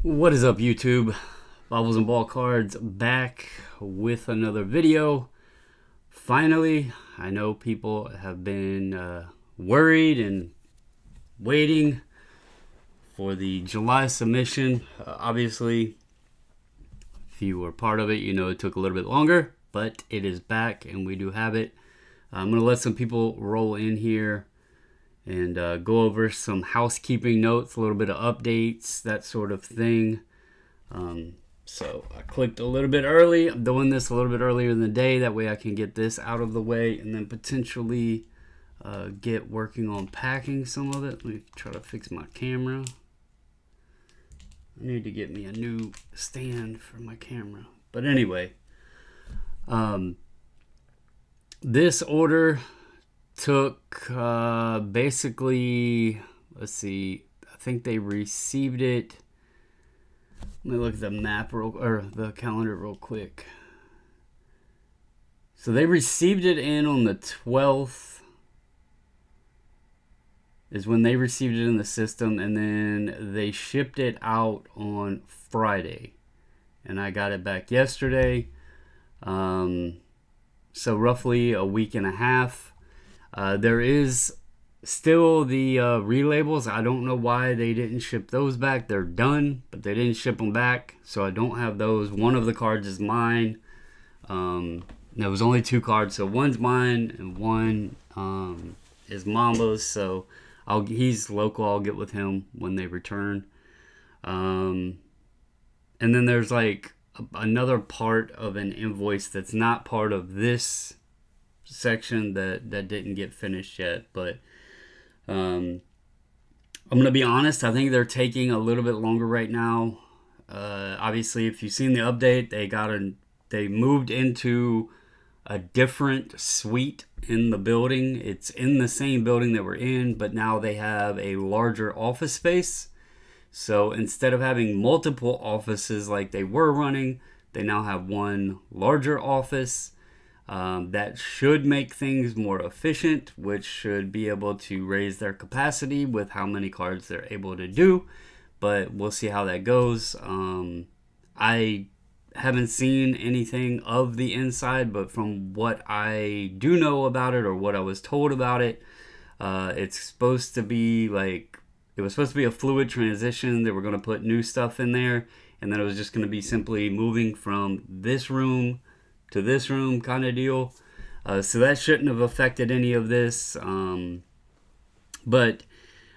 What is up, YouTube? Bobbles and Ball Cards back with another video. Finally, I know people have been worried and waiting for the July submission. Obviously, if you were part of it, you know it took a little bit longer, but it is back and we do have it. I'm going to let some people roll in here and go over some housekeeping notes, a little bit of updates, that sort of thing. So I clicked a little bit early. I'm doing this a little bit earlier in the day. That way I can get this out of the way and then potentially get working on packing some of it. Let me try to fix my camera. I need to get me a new stand for my camera. But anyway, this order took basically, let's see, I think they received it. Let me look at the map or the calendar real quick. So they received it in on the 12th is when they received it in the system, and then they shipped it out on Friday, and I got it back yesterday. So roughly a week and a half. There is still the relabels. I don't know why they didn't ship those back. They're done, but they didn't ship them back, so I don't have those. One of the cards is mine. There was only two cards, so one's mine and one is Mamba's. So he's local. I'll get with him when they return. And then there's like another part of an invoice that's not part of this section that didn't get finished yet, but I'm gonna be honest, I think they're taking a little bit longer right now. Obviously, if you've seen the update, they moved into a different suite in the building. It's in the same building that we're in, but now they have a larger office space. So instead of having multiple offices like they were running, they now have one larger office. That should make things more efficient, which should be able to raise their capacity with how many cards they're able to do, but we'll see how that goes. I haven't seen anything of the inside, but from what I do know about it, or what I was told about it, it's supposed to be like, it was supposed to be a fluid transition. They were going to put new stuff in there, and then it was just going to be simply moving from this room to this room kind of deal. So that shouldn't have affected any of this. But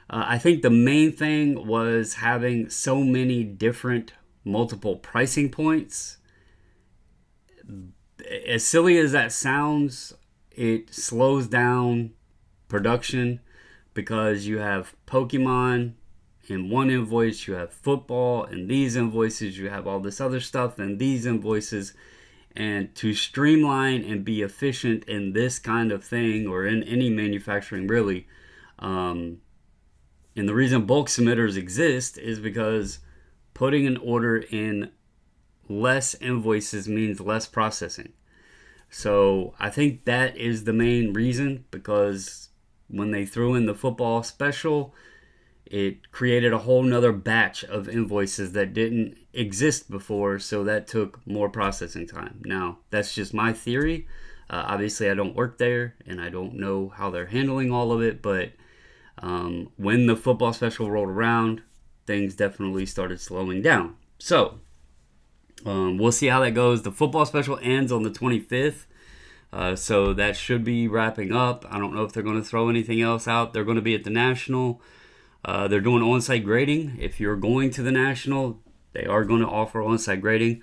I think the main thing was having so many different multiple pricing points. As silly as that sounds, it slows down production because you have Pokemon in one invoice, you have football in these invoices, you have all this other stuff in these invoices. And to streamline and be efficient in this kind of thing, or in any manufacturing really, and the reason bulk submitters exist is because putting an order in less invoices means less processing. So I think that is the main reason, because when they threw in the football special, it created a whole nother batch of invoices that didn't exist before, so that took more processing time. Now, that's just my theory. Obviously, I don't work there, and I don't know how they're handling all of it, but when the football special rolled around, things definitely started slowing down. So, we'll see how that goes. The football special ends on the 25th, so that should be wrapping up. I don't know if they're going to throw anything else out. They're going to be at the National. They're doing on-site grading. If you're going to the National, they are going to offer on-site grading.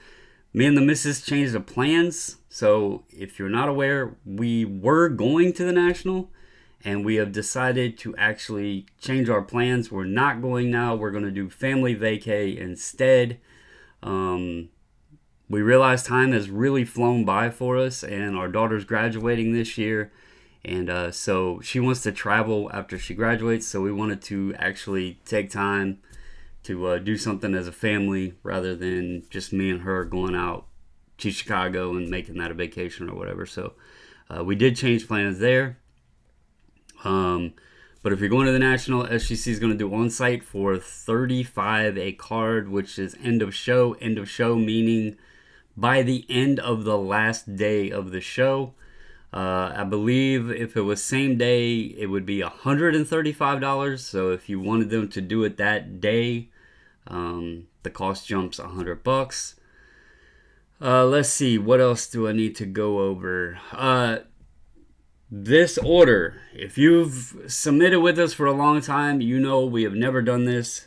Me and the missus changed the plans. So if you're not aware, we were going to the National, and we have decided to actually change our plans. We're not going now. We're going to do family vacay instead. We realize time has really flown by for us, and our daughter's graduating this year. And so she wants to travel after she graduates, so we wanted to actually take time to do something as a family rather than just me and her going out to Chicago and making that a vacation or whatever. So we did change plans there. But if you're going to the National, SGC is going to do on-site for $35 a card, which is end of show. End of show meaning by the end of the last day of the show. I believe if it was same day, it would be $135. So if you wanted them to do it that day, the cost jumps $100. Let's see, what else do I need to go over? This order, if you've submitted with us for a long time, you know we have never done this.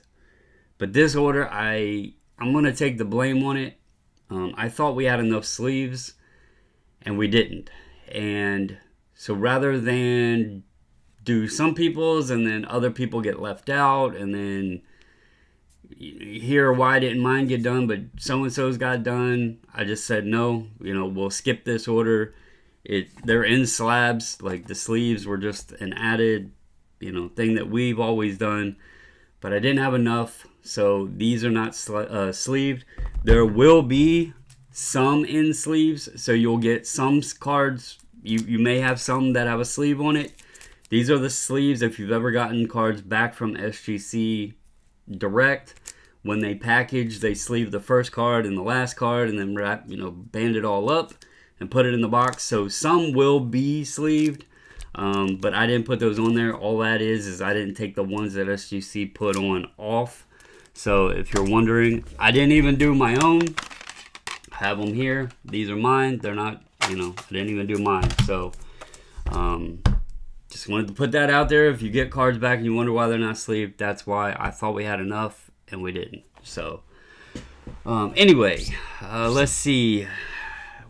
But this order, I'm going to take the blame on it. I thought we had enough sleeves, and we didn't. And so rather than do some people's and then other people get left out, and then hear why didn't mine get done, but so-and-so's got done, I just said no, we'll skip this order. They're in slabs, like the sleeves were just an added, thing that we've always done, but I didn't have enough, so these are not sleeved. There will be some in sleeves, so you'll get some cards. You may have some that have a sleeve on it. These are the sleeves if you've ever gotten cards back from SGC direct. When they package, they sleeve the first card and the last card, and then wrap, band it all up and put it in the box. So some will be sleeved, but I didn't put those on there. All that is I didn't take the ones that SGC put on off. So if you're wondering, I didn't even do my own. I have them here. These are mine. They're not, I didn't even do mine. So just wanted to put that out there. If you get cards back and you wonder why they're not sleeved, that's why. I thought we had enough and we didn't. So anyway, let's see.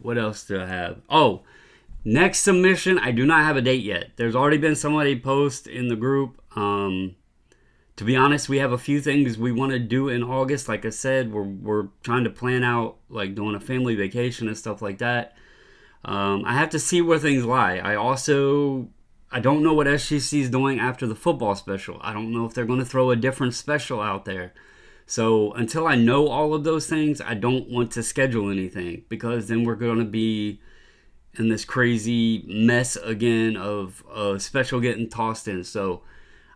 What else do I have? Oh, next submission, I do not have a date yet. There's already been somebody post in the group. To be honest, we have a few things we want to do in August. Like I said, we're trying to plan out like doing a family vacation and stuff like that. I have to see where things lie. I don't know what SGC is doing after the football special. I don't know if they're going to throw a different special out there. So until I know all of those things, I don't want to schedule anything, because then we're going to be in this crazy mess again of a special getting tossed in. So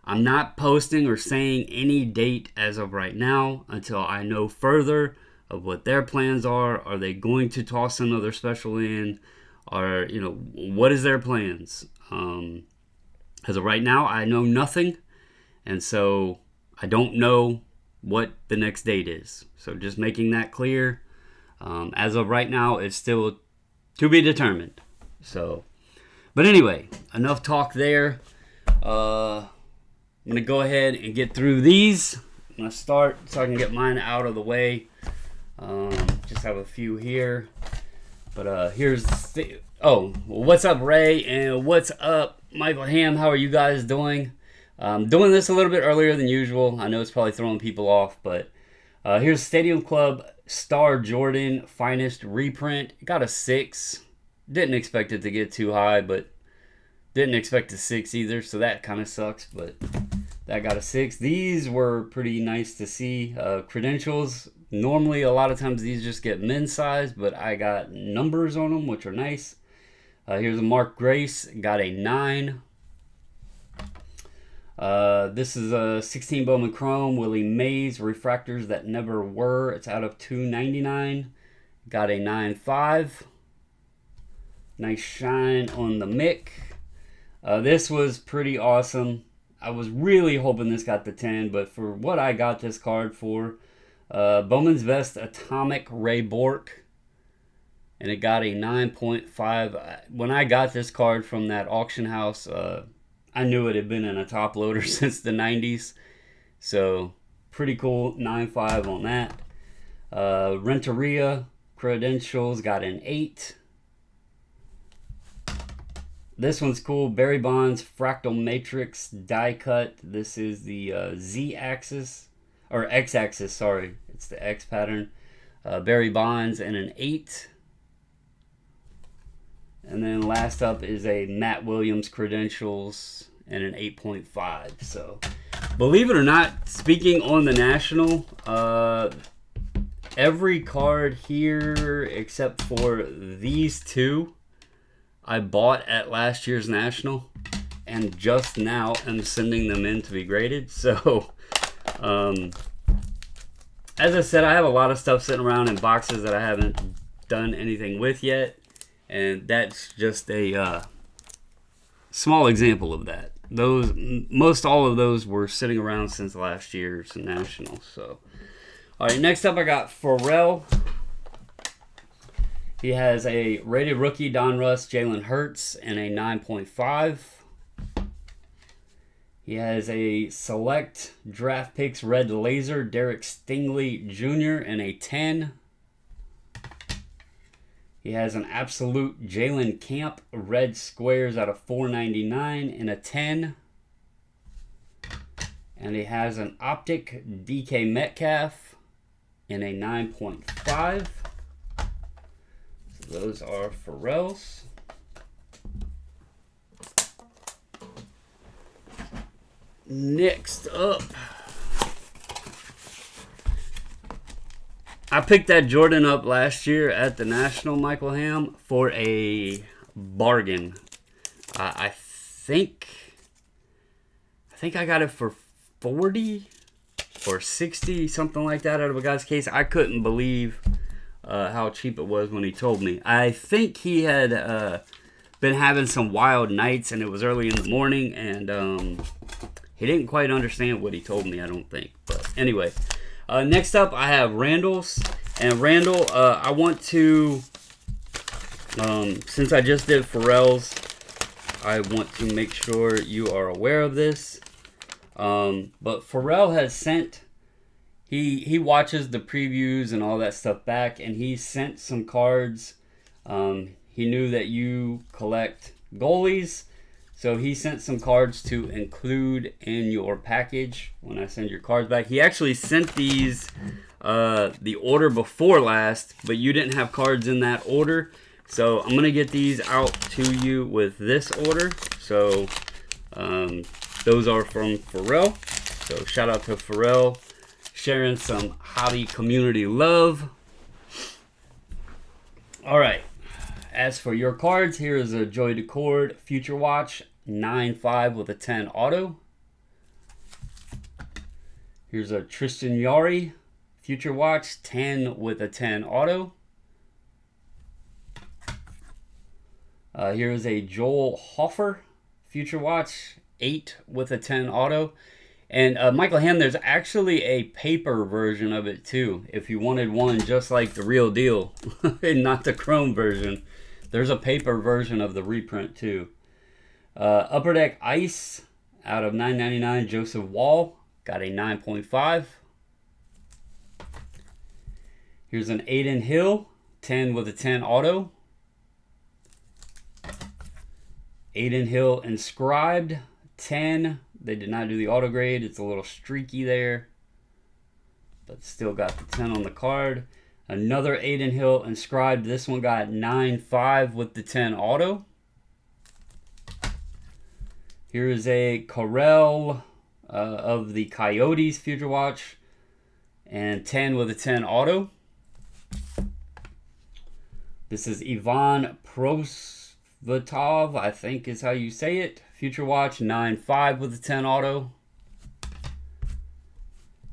I'm not posting or saying any date as of right now until I know further of what their plans are. Are they going to toss another special in? Or, what is their plans? As of right now, I know nothing. And so I don't know what the next date is. So just making that clear. As of right now, it's still to be determined. So, but anyway, enough talk there. I'm going to go ahead and get through these. I'm going to start so I can get mine out of the way. Just have a few here. But here's the... Oh, well, what's up, Ray? And what's up, Michael Ham? How are you guys doing? Doing this a little bit earlier than usual. I know it's probably throwing people off, but here's Stadium Club Star Jordan Finest reprint. Got a 6. Didn't expect it to get too high, but didn't expect a 6 either, so that kind of sucks, but that got a 6. These were pretty nice to see. Credentials, normally a lot of times these just get men's size, but I got numbers on them, which are nice. Here's a Mark Grace, got a 9. This is a 16 Bowman Chrome, Willie Mays, refractors that never were. It's out of 299. Got a 9.5. Nice shine on the Mick. This was pretty awesome. I was really hoping this got the 10, but for what I got this card for, Bowman's Vest Atomic Ray Bork, and it got a 9.5. When I got this card from that auction house, I knew it had been in a top loader since the 90s. So, pretty cool. 9.5 on that. Renteria Credentials got an 8. This one's cool. Barry Bonds Fractal Matrix die cut. This is the Z-axis, or X-axis, sorry. It's the X pattern. Barry Bonds and an 8. And then last up is a Matt Williams Credentials and an 8.5. So, believe it or not, speaking on the National, every card here except for these two I bought at last year's National. and just now am sending them in to be graded. So, as I said, I have a lot of stuff sitting around in boxes that I haven't done anything with yet. And that's just a small example of that. Most all of those were sitting around since last year's Nationals. So, all right, next up I got Pharrell. He has a rated rookie Donruss Jalen Hurts and a 9.5. He has a select draft picks red laser Derek Stingley Jr. and a 10. He has an absolute Jalen Camp red squares out of 499 and a 10. And he has an optic DK Metcalf and a 9.5. So those are Pharrell's. Next up, I picked that Jordan up last year at the National, Michael Ham, for a bargain. I think I got it for 40 or 60, something like that, out of a guy's case. I couldn't believe how cheap it was when he told me. I think he had been having some wild nights, and it was early in the morning, and he didn't quite understand what he told me, I don't think. But anyway, next up I have Randall's. And Randall, I want to, since I just did Pharrell's, I want to make sure you are aware of this. But Pharrell has sent, he watches the previews and all that stuff back, and he sent some cards. He knew that you collect goalies, so he sent some cards to include in your package when I send your cards back. He actually sent these the order before last, but you didn't have cards in that order. So I'm going to get these out to you with this order. So those are from Pharrell. So shout out to Pharrell, sharing some hobby community love. All right. As for your cards, here is a Joy Decord Future Watch 9.5 with a 10 auto. Here's a Tristan Yari Future Watch 10 with a 10 auto. Here's a Joel Hofer Future Watch 8 with a 10 auto. And Michael Ham, there's actually a paper version of it too. If you wanted one just like the real deal, and not the chrome version, there's a paper version of the reprint too. Upper Deck Ice out of 9.99, Joseph Wall got a 9.5. Here's an Aiden Hill 10 with a 10 auto. Aiden Hill Inscribed 10. They did not do the auto grade. It's a little streaky there, but still got the 10 on the card. Another Aiden Hill Inscribed. This one got 9.5 with the 10 auto. Here is a Corel of the Coyotes Future Watch and 10 with a 10 auto. This is Ivan Prosvetov, I think is how you say it. Future Watch 9.5 with a 10 auto.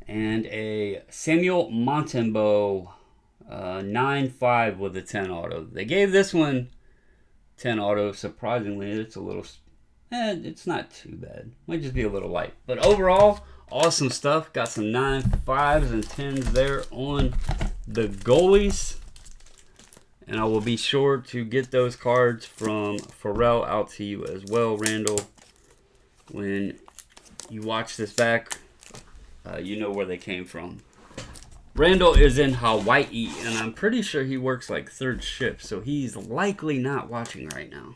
And a Samuel Montembeau 9.5 with a 10 auto. They gave this one 10 auto. Surprisingly, it's a little, it's not too bad. Might just be a little light. But overall, awesome stuff. Got some 9.5s and 10s there on the goalies. And I will be sure to get those cards from Pharrell out to you as well, Randall. When you watch this back, you know where they came from. Randall is in Hawaii, and I'm pretty sure he works like third shift, so he's likely not watching right now.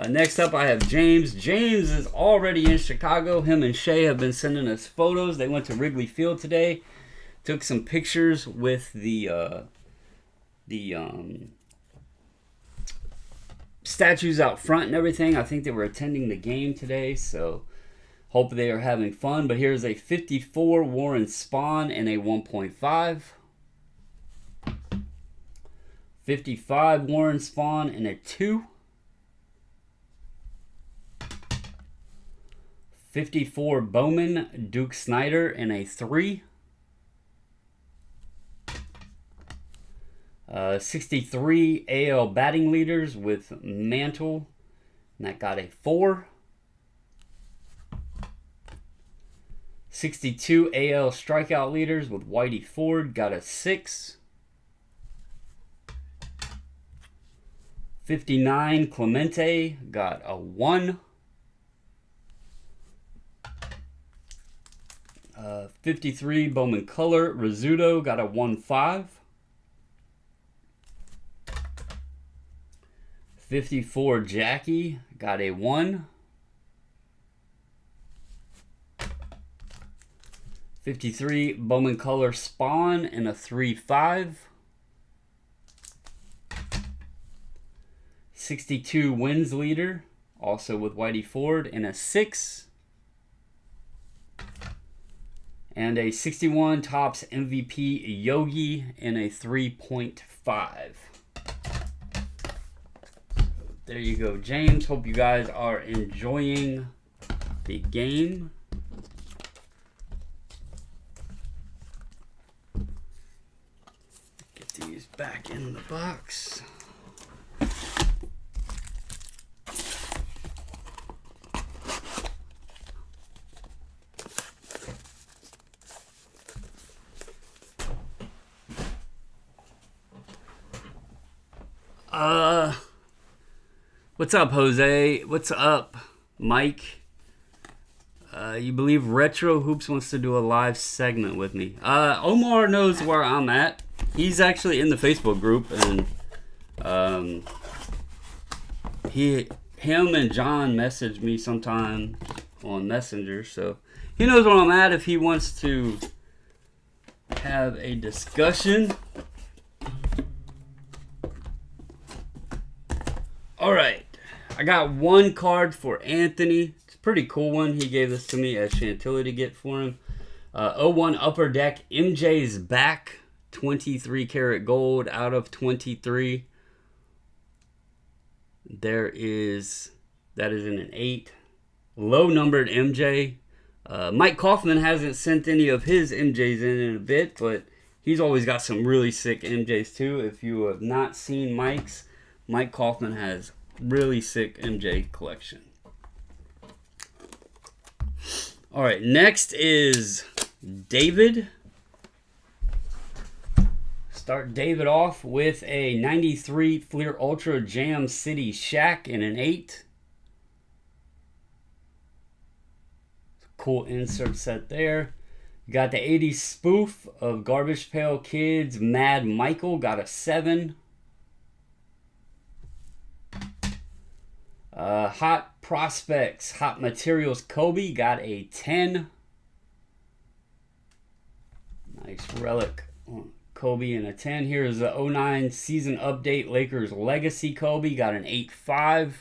Next up, I have James. James is already in Chicago. Him and Shay have been sending us photos. They went to Wrigley Field today, took some pictures with the statues out front and everything. I think they were attending the game today, so hope they are having fun. But here's a 54 Warren Spahn and a 1.5. 55 Warren Spahn and a 2. 54 Bowman, Duke Snyder in a 3. 63 AL batting leaders with Mantle, and that got a 4. 62 AL strikeout leaders with Whitey Ford, got a 6. 59 Clemente, got a 1. 53 Bowman Color, Rizzuto, got a 1.5. 54 Jackie, got a 1. 53 Bowman Color Spawn and a 3.5. 62 Wins Leader, also with Whitey Ford, and a 6. And a 61 Topps MVP Yogi in a 3.5. There you go, James. Hope you guys are enjoying the game. Get these back in the box. What's up, Jose? What's up, Mike? You believe Retro Hoops wants to do a live segment with me? Omar knows where I'm at. He's actually in the Facebook group, and him and John messaged me sometime on Messenger, so he knows where I'm at if he wants to have a discussion. All right. I got one card for Anthony. It's a pretty cool one. He gave this to me as Chantilly to get for him. 01 Upper Deck. MJ's back. 23 karat gold out of 23. That is in an 8. Low numbered MJ. Mike Kaufman hasn't sent any of his MJs in a bit, but he's always got some really sick MJs too. If you have not seen Mike's, Mike Kaufman has really sick MJ collection. All right, next is David. Start David off with a 93 Fleer Ultra Jam City Shack in an 8. Cool insert set there. You got the 80s spoof of Garbage Pail Kids Mad Michael, got a 7. Hot Prospects, Hot Materials Kobe, got a 10. Nice relic Kobe and a 10. Here's the 09 season update Lakers Legacy Kobe, got an 8.5.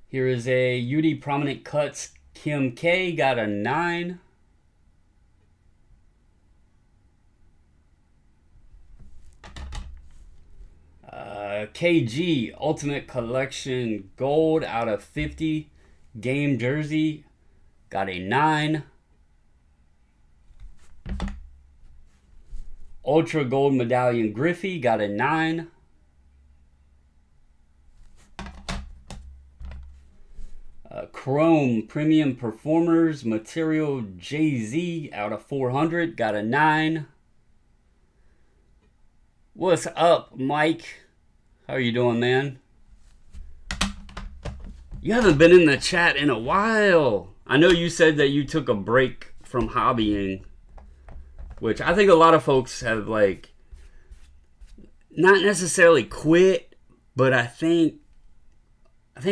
Here is a UD Prominent Cuts Kim K, got a 9. KG Ultimate Collection Gold out of 50 game jersey, got a 9. Ultra Gold Medallion Griffey, got a 9. Chrome Premium Performers Material Jay-Z out of 400, got a 9. What's up, Mike? How are you doing, man? You haven't been in the chat in a while. I know you said that you took a break from hobbying, which I think a lot of folks have, like, not necessarily quit, but I think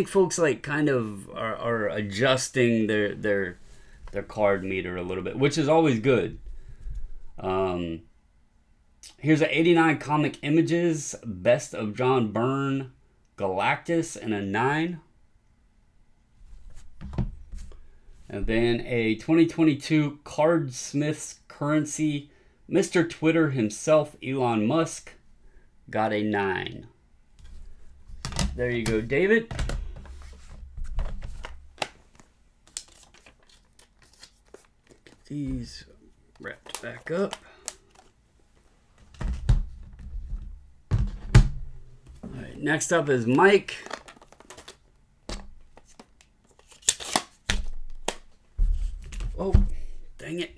folks, like, kind of are adjusting their card meter a little bit, which is always good. Here's an 89 Comic Images Best of John Byrne Galactus and a 9. And then a 2022 Card Smith's Currency Mr. Twitter himself, Elon Musk, got a 9. There you go, David. these wrapped back up. All right, next up is Mike. Oh, dang it.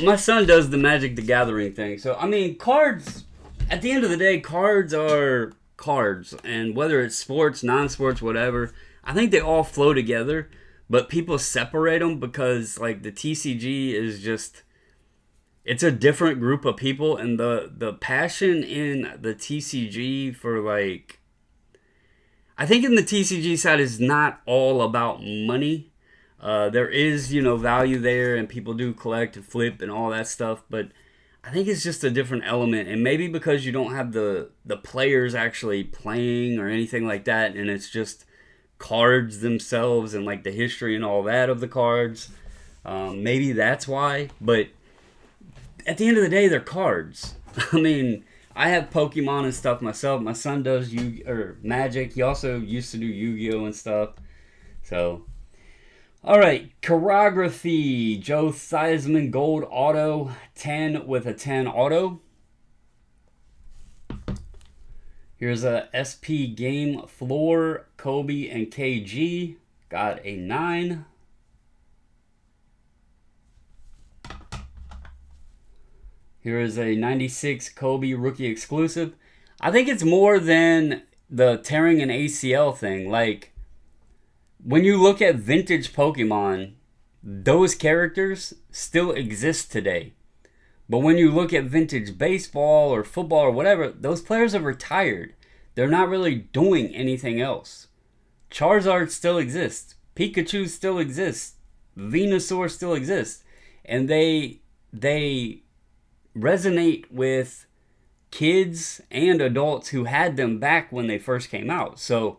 My son does the Magic the Gathering thing. So, I mean, cards, at the end of the day, cards are cards. And whether it's sports, non-sports, whatever, I think they all flow together. But people separate them because, like, the TCG is just, it's a different group of people. And the passion in the TCG for, like, I think in the TCG side is not all about money. There is, value there, and people do collect and flip and all that stuff, but I think it's just a different element, and maybe because you don't have the players actually playing or anything like that, and it's just cards themselves and like the history and all that of the cards. Maybe that's why, but at the end of the day, they're cards. I mean, I have Pokemon and stuff myself. My son does Magic. He also used to do Yu-Gi-Oh! And stuff. So, all right, Chirography, Joe Theismann Gold Auto, 10 with a 10 auto. Here's a SP Game Floor, Kobe and KG, got a 9. Here is a 96 Kobe Rookie Exclusive. I think it's more than the tearing an ACL thing. Like, when you look at vintage Pokemon, those characters still exist today. But when you look at vintage baseball or football or whatever, those players have retired. They're not really doing anything else. Charizard still exists. Pikachu still exists. Venusaur still exists. And they resonate with kids and adults who had them back when they first came out. So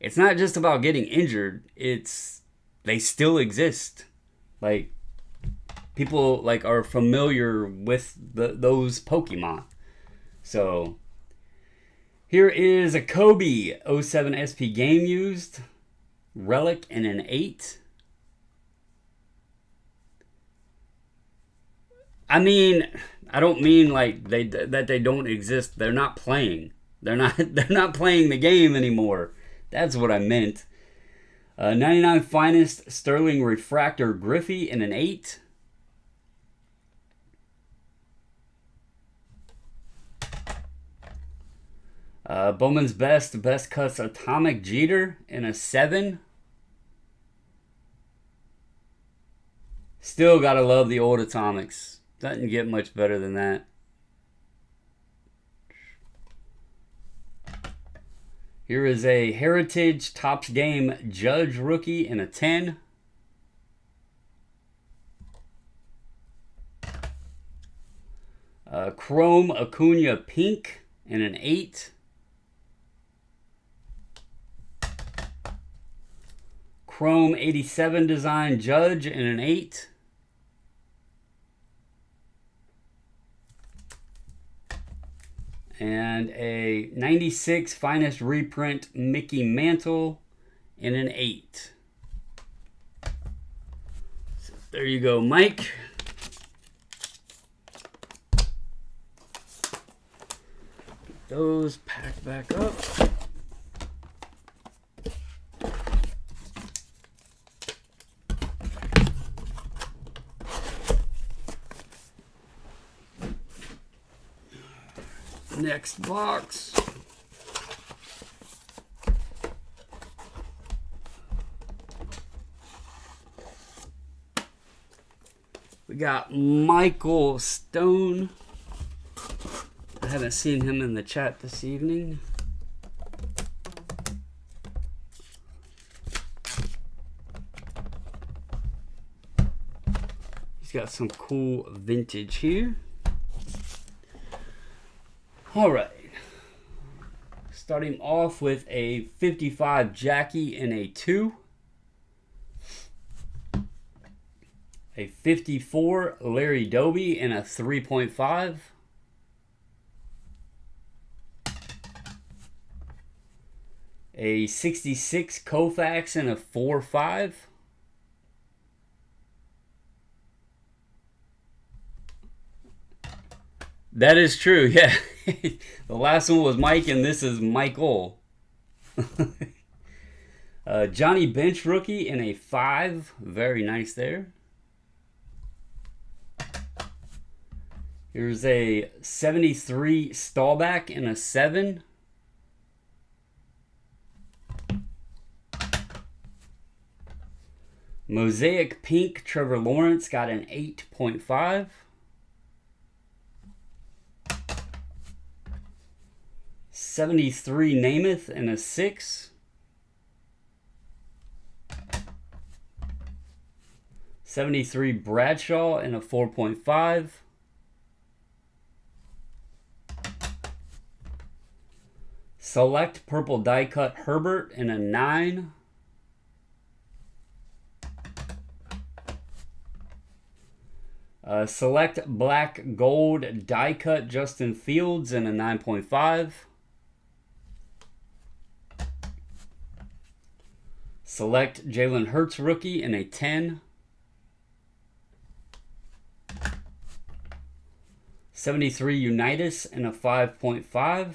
it's not just about getting injured. They still exist. Like, people like are familiar with those Pokemon. So here is a Kobe 07 SP Game Used Relic and an 8. I mean, I don't mean like that they don't exist. They're not playing. They're not playing the game anymore. That's what I meant. 99 Finest Sterling Refractor Griffey in an 8. Bowman's Best Cuts Atomic Jeter in a 7. Still gotta love the old Atomics. Doesn't get much better than that. Here is a Heritage Topps Game Judge Rookie in a 10. Chrome Acuna Pink in an 8. Chrome 87 Design Judge in an 8. And a 96 Finest Reprint Mickey Mantle in an 8. So there you go, Mike. Get those packed back up. Next box. We got Michael Stone. I haven't seen him in the chat this evening. He's got some cool vintage here. All right, starting off with a 55 Jackie in a 2, a 54 Larry Doby in a 3.5, A 66 Koufax and a 4-5. That is true, yeah. The last one was Mike, and this is Michael. Johnny Bench rookie in a 5. Very nice there. Here's a 73 Stallback in a 7. Mosaic Pink Trevor Lawrence got an 8.5. '73 Namath in a 6. '73 Bradshaw in a 4.5. Select Purple Die Cut Herbert in a 9. Select Black Gold Die Cut Justin Fields in a 9.5. Select Jalen Hurts rookie in a 10. '73 Unitas in a 5.5.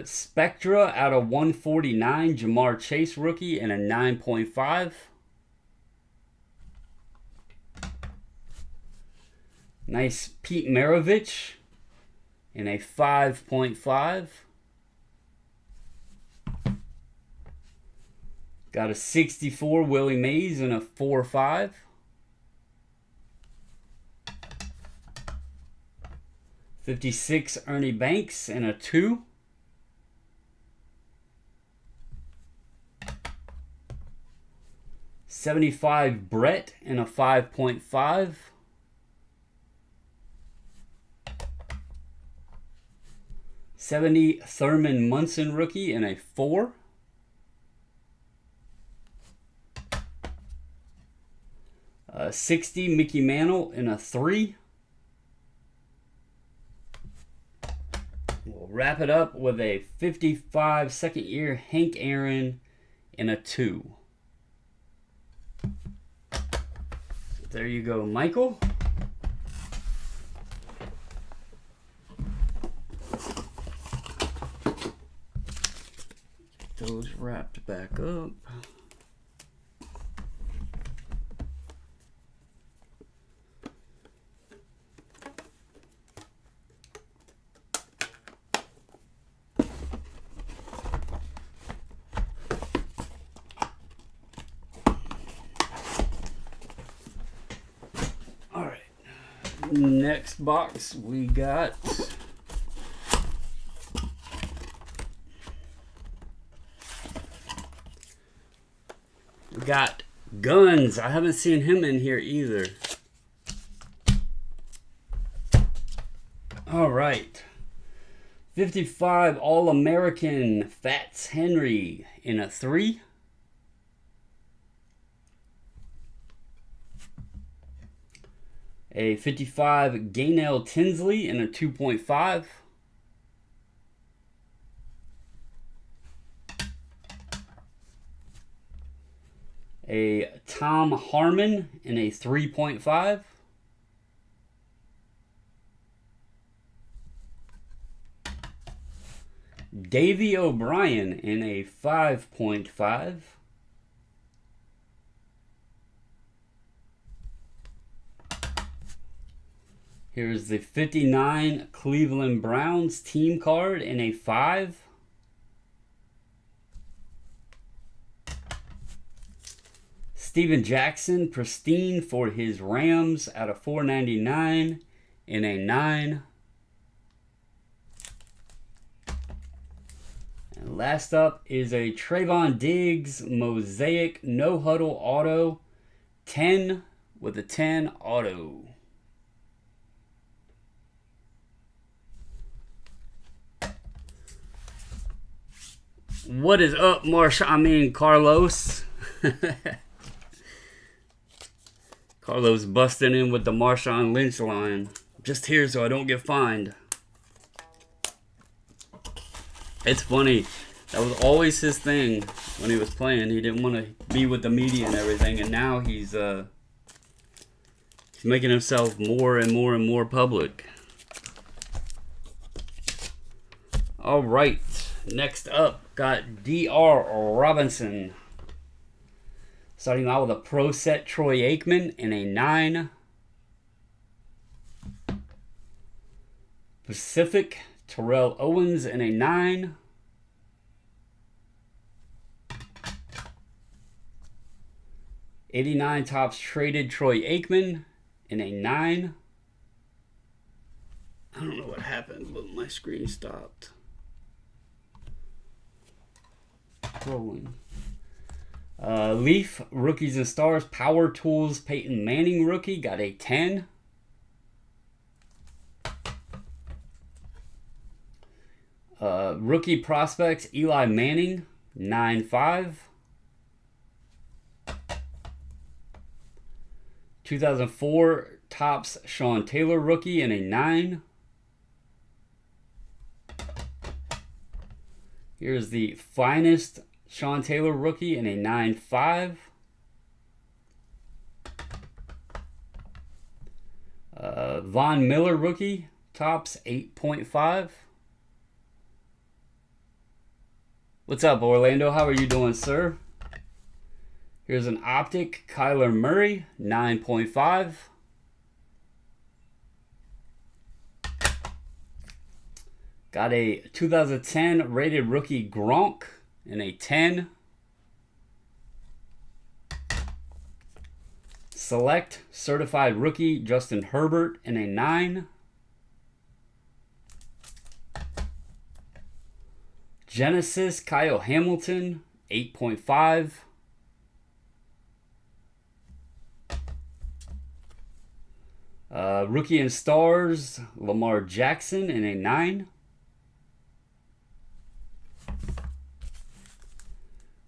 Spectra out of 149 Jamar Chase rookie in a 9.5. Nice Pete Maravich in a 5.5. Got a 64 Willie Mays in a 4.5. '56 Ernie Banks in a 2. '75 Brett in a 5.5. '70 Thurman Munson rookie in a 4. '60 Mickey Mantle in a 3. We'll wrap it up with a '55 second year Hank Aaron in a 2. There you go, Michael. Get those wrapped back up. Next box we got Guns. I haven't seen him in here either. All right. 55 All-American Fats Henry in a 3. A 55 Gaynell Tinsley in a 2.5. A Tom Harmon in a 3.5. Davey O'Brien in a 5.5. Here's the 59 Cleveland Browns team card in a 5. Steven Jackson pristine for his Rams out of 499 in a 9. And last up is a Trayvon Diggs Mosaic No Huddle Auto 10 with a 10 auto. What is up, Carlos? Carlos busting in with the Marshawn Lynch line. Just here so I don't get fined. It's funny. That was always his thing when he was playing. He didn't want to be with the media and everything, and now he's making himself more and more and more public. All right, next up, got D.R. Robinson. Starting out with a Pro Set Troy Aikman in a 9. Pacific Terrell Owens in a 9. '89 Topps Traded Troy Aikman in a 9. I don't know what happened, but my screen stopped rolling. Leaf Rookies and Stars Power Tools Peyton Manning rookie got a 10. Rookie Prospects Eli Manning 9.5. 2004 Topps Sean Taylor rookie in a 9. Here's the Finest Sean Taylor rookie in a 9.5. Von Miller rookie Topps 8.5. What's up, Orlando? How are you doing, sir? Here's an Optic Kyler Murray 9.5. Got a 2010 rated rookie Gronk in a 10. Select certified rookie Justin Herbert in a 9. Genesis Kyle Hamilton 8.5. Rookie and Stars Lamar Jackson in a 9.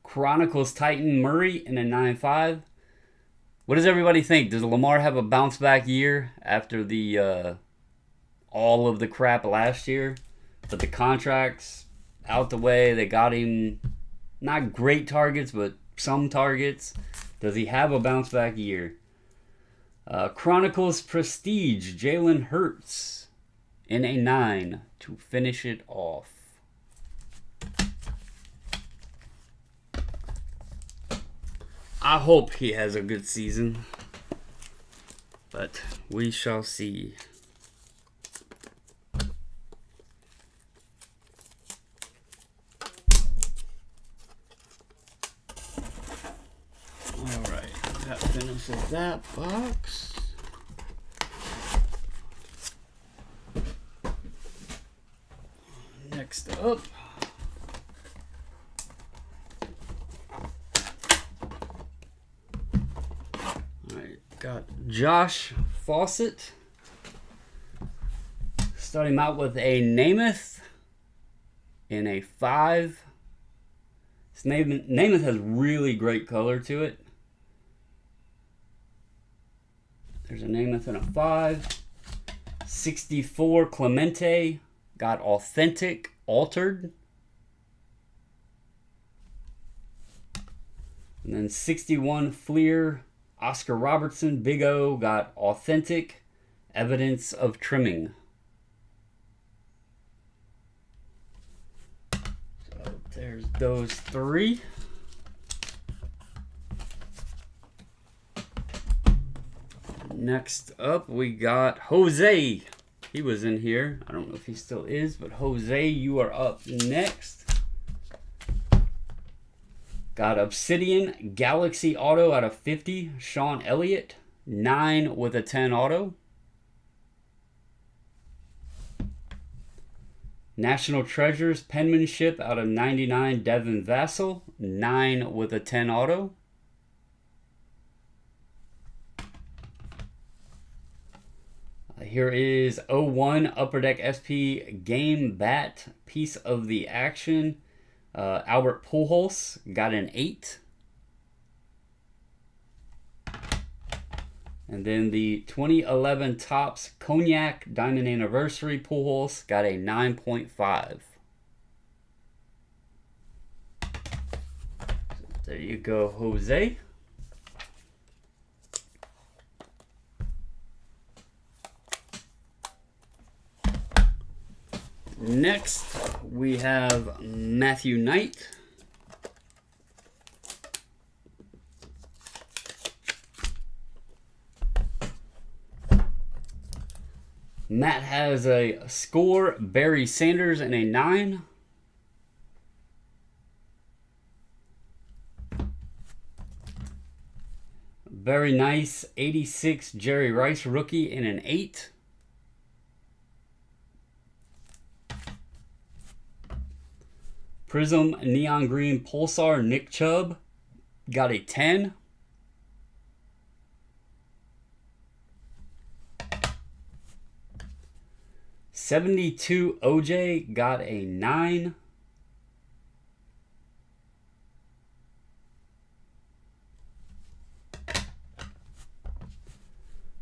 Chronicles Titan Murray in a 9.5. What does everybody think? Does Lamar have a bounce back year after the all of the crap last year? But the contracts out the way, they got him not great targets, but some targets. Does he have a bounce back year? Chronicles Prestige Jalen Hurts in a 9 to finish it off. I hope he has a good season, but we shall see. Alright, that finishes that box. Next up, got Josh Fawcett. Starting out with a Namath in a 5. This Namath has really great color to it. There's a Namath in a 5. 64 Clemente. Got Authentic Altered. And then 61 Fleer Oscar Robertson, Big O, got Authentic Evidence of Trimming. So there's those 3. Next up, we got Jose. He was in here. I don't know if he still is, but Jose, you are up next. Got Obsidian Galaxy Auto out of 50. Sean Elliott, 9 with a 10 auto. National Treasures Penmanship out of 99. Devin Vassell, 9 with a 10 auto. Here is 01 Upper Deck SP Game Bat Piece of the Action. Albert Pujols got an 8. And then the 2011 Topps Cognac Diamond Anniversary Pujols got a 9.5. There you go, Jose. Next, we have Matthew Knight. Matt has a score, Barry Sanders, and a 9. Very nice, 86 Jerry Rice rookie, and an 8. Prism Neon Green Pulsar Nick Chubb got a 10. '72 OJ got a 9.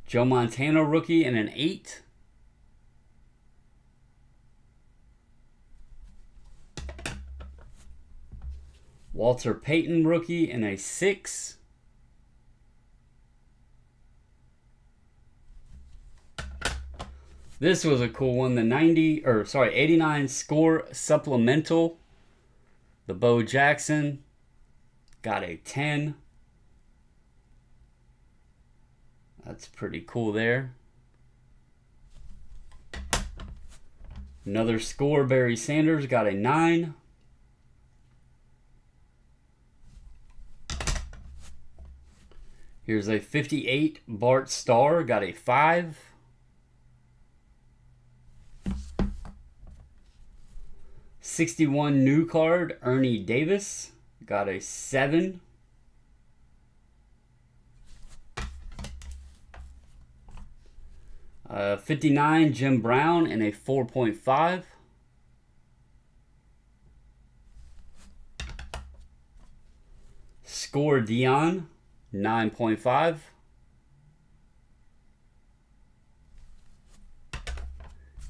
Joe Montana rookie and an 8. Walter Payton rookie and a 6. This was a cool one. The 89 score supplemental. The Bo Jackson got a 10. That's pretty cool there. Another score, Barry Sanders got a 9. Here's a 58 Bart Starr, got a 5. '61 new card, Ernie Davis, got a 7. '59 Jim Brown and a 4.5. Score Dion, 9.5.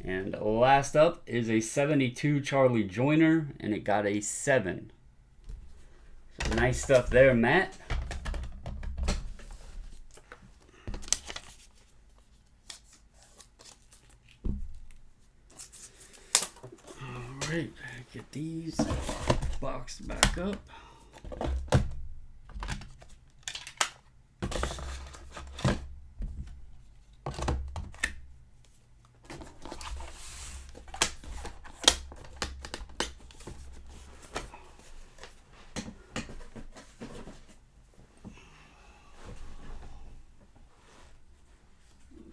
And last up is a 72 Charlie Joyner, and it got a 7. So nice stuff there, Matt. All right, get these boxed back up.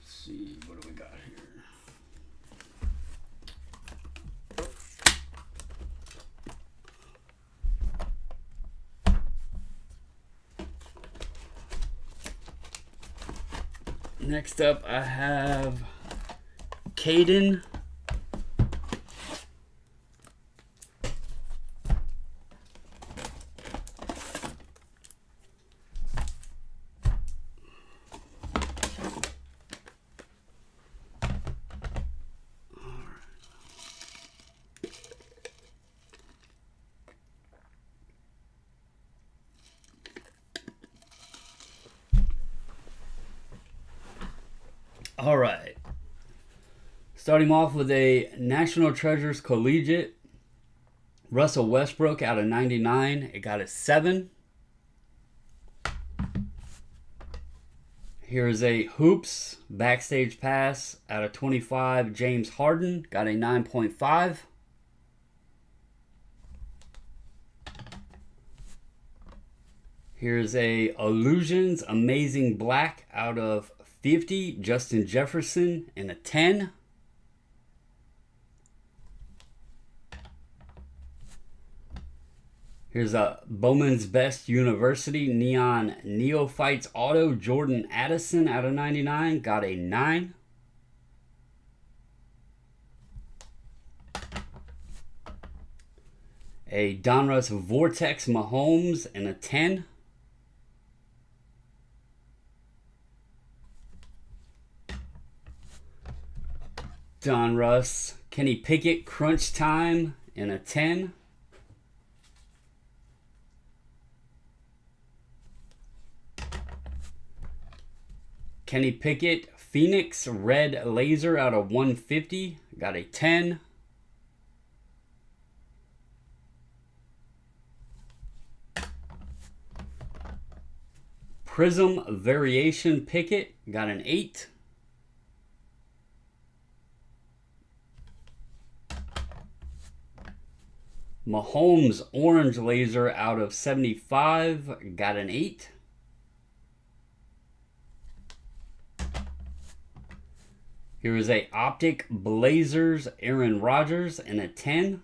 See, what do we got here? Next up, I have Caden. All right. Starting off with a National Treasures Collegiate. Russell Westbrook out of 99. It got a 7. Here's a Hoops Backstage Pass out of 25. James Harden got a 9.5. Here's a Illusions Amazing Black out of 50, Justin Jefferson, and a 10. Here's a Bowman's Best University Neon Neophytes Auto, Jordan Addison out of 99, got a 9. A Donruss Vortex Mahomes and a 10. Don Russ. Kenny Pickett, crunch time in a 10. Kenny Pickett, Phoenix, red laser out of 150. Got a 10. Prism variation Pickett. Got an 8. Mahomes orange laser out of 75, got an 8. Here is a Optic Blazers Aaron Rodgers and a 10.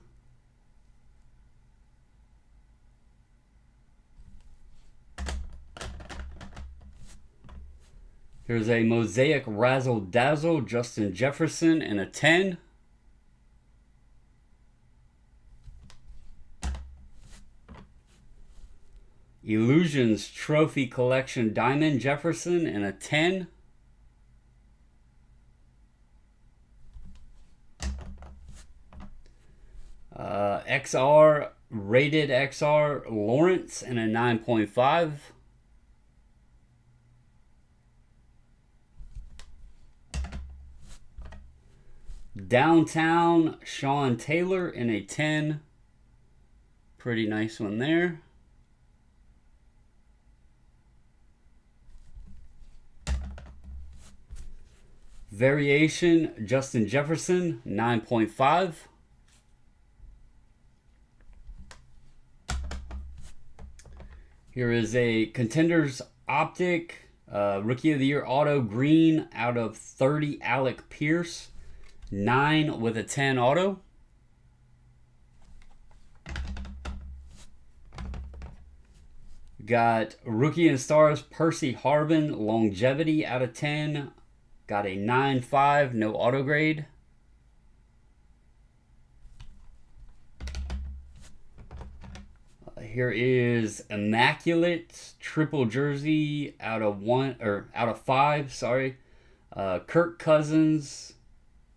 Here's a Mosaic Razzle Dazzle Justin Jefferson and a 10. Illusions Trophy Collection Diamond Jefferson and a 10. XR Rated XR Lawrence and a 9.5. Downtown Sean Taylor in a 10. Pretty nice one there. Variation Justin Jefferson 9.5. Here is a Contenders Optic Rookie of the Year Auto Green out of 30 Alec Pierce, 9 with a 10 auto. Got Rookie and Stars Percy Harvin Longevity out of 10. Got a 9.5, no auto grade. Here is Immaculate Triple Jersey out of 5. Sorry, Kirk Cousins,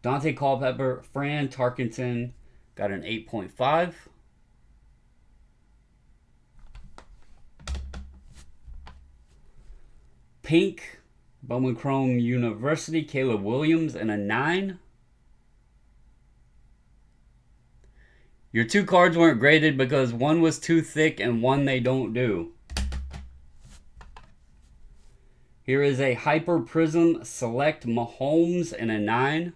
Dante Culpepper, Fran Tarkenton. Got an 8.5. Pink Bowman Chrome University, Caleb Williams, and a 9. Your 2 cards weren't graded because one was too thick and one they don't do. Here is a Hyper Prism Select Mahomes and a 9.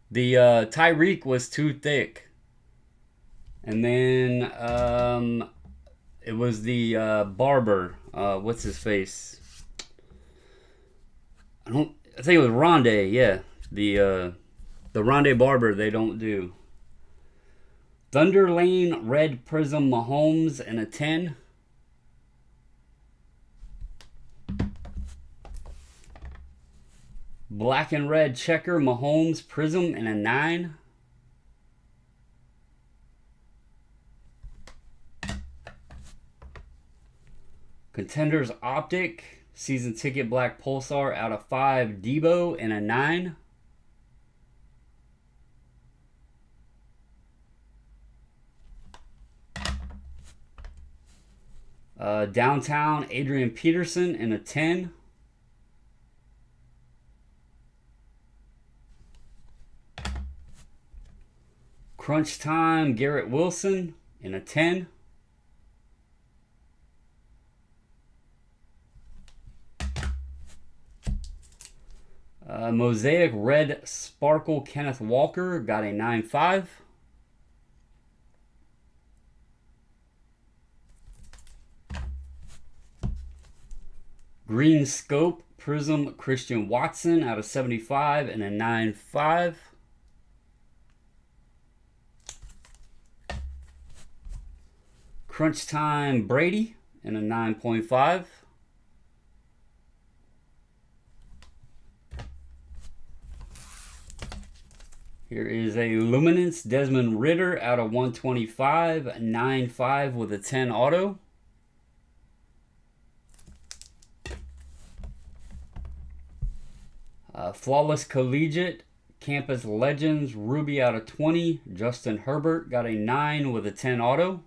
The Tyreek was too thick. And then it was the Barber. What's his face? I think it was Rondé, yeah. The Rondé Barber they don't do. Thunder Lane Red Prism Mahomes and a 10. Black and Red Checker Mahomes Prism and a 9. Contenders Optic Season Ticket Black Pulsar out of 5 Debo and a 9. Downtown Adrian Peterson and a 10. Crunch Time Garrett Wilson and a 10. Mosaic Red Sparkle Kenneth Walker got a 9.5. Green Scope Prism Christian Watson out of 75 and a 9.5. Crunch Time Brady and a 9.5. Here is a Luminance Desmond Ritter out of 125, 9.5 with a 10 auto. Flawless Collegiate Campus Legends Ruby out of 20. Justin Herbert got a 9 with a 10 auto.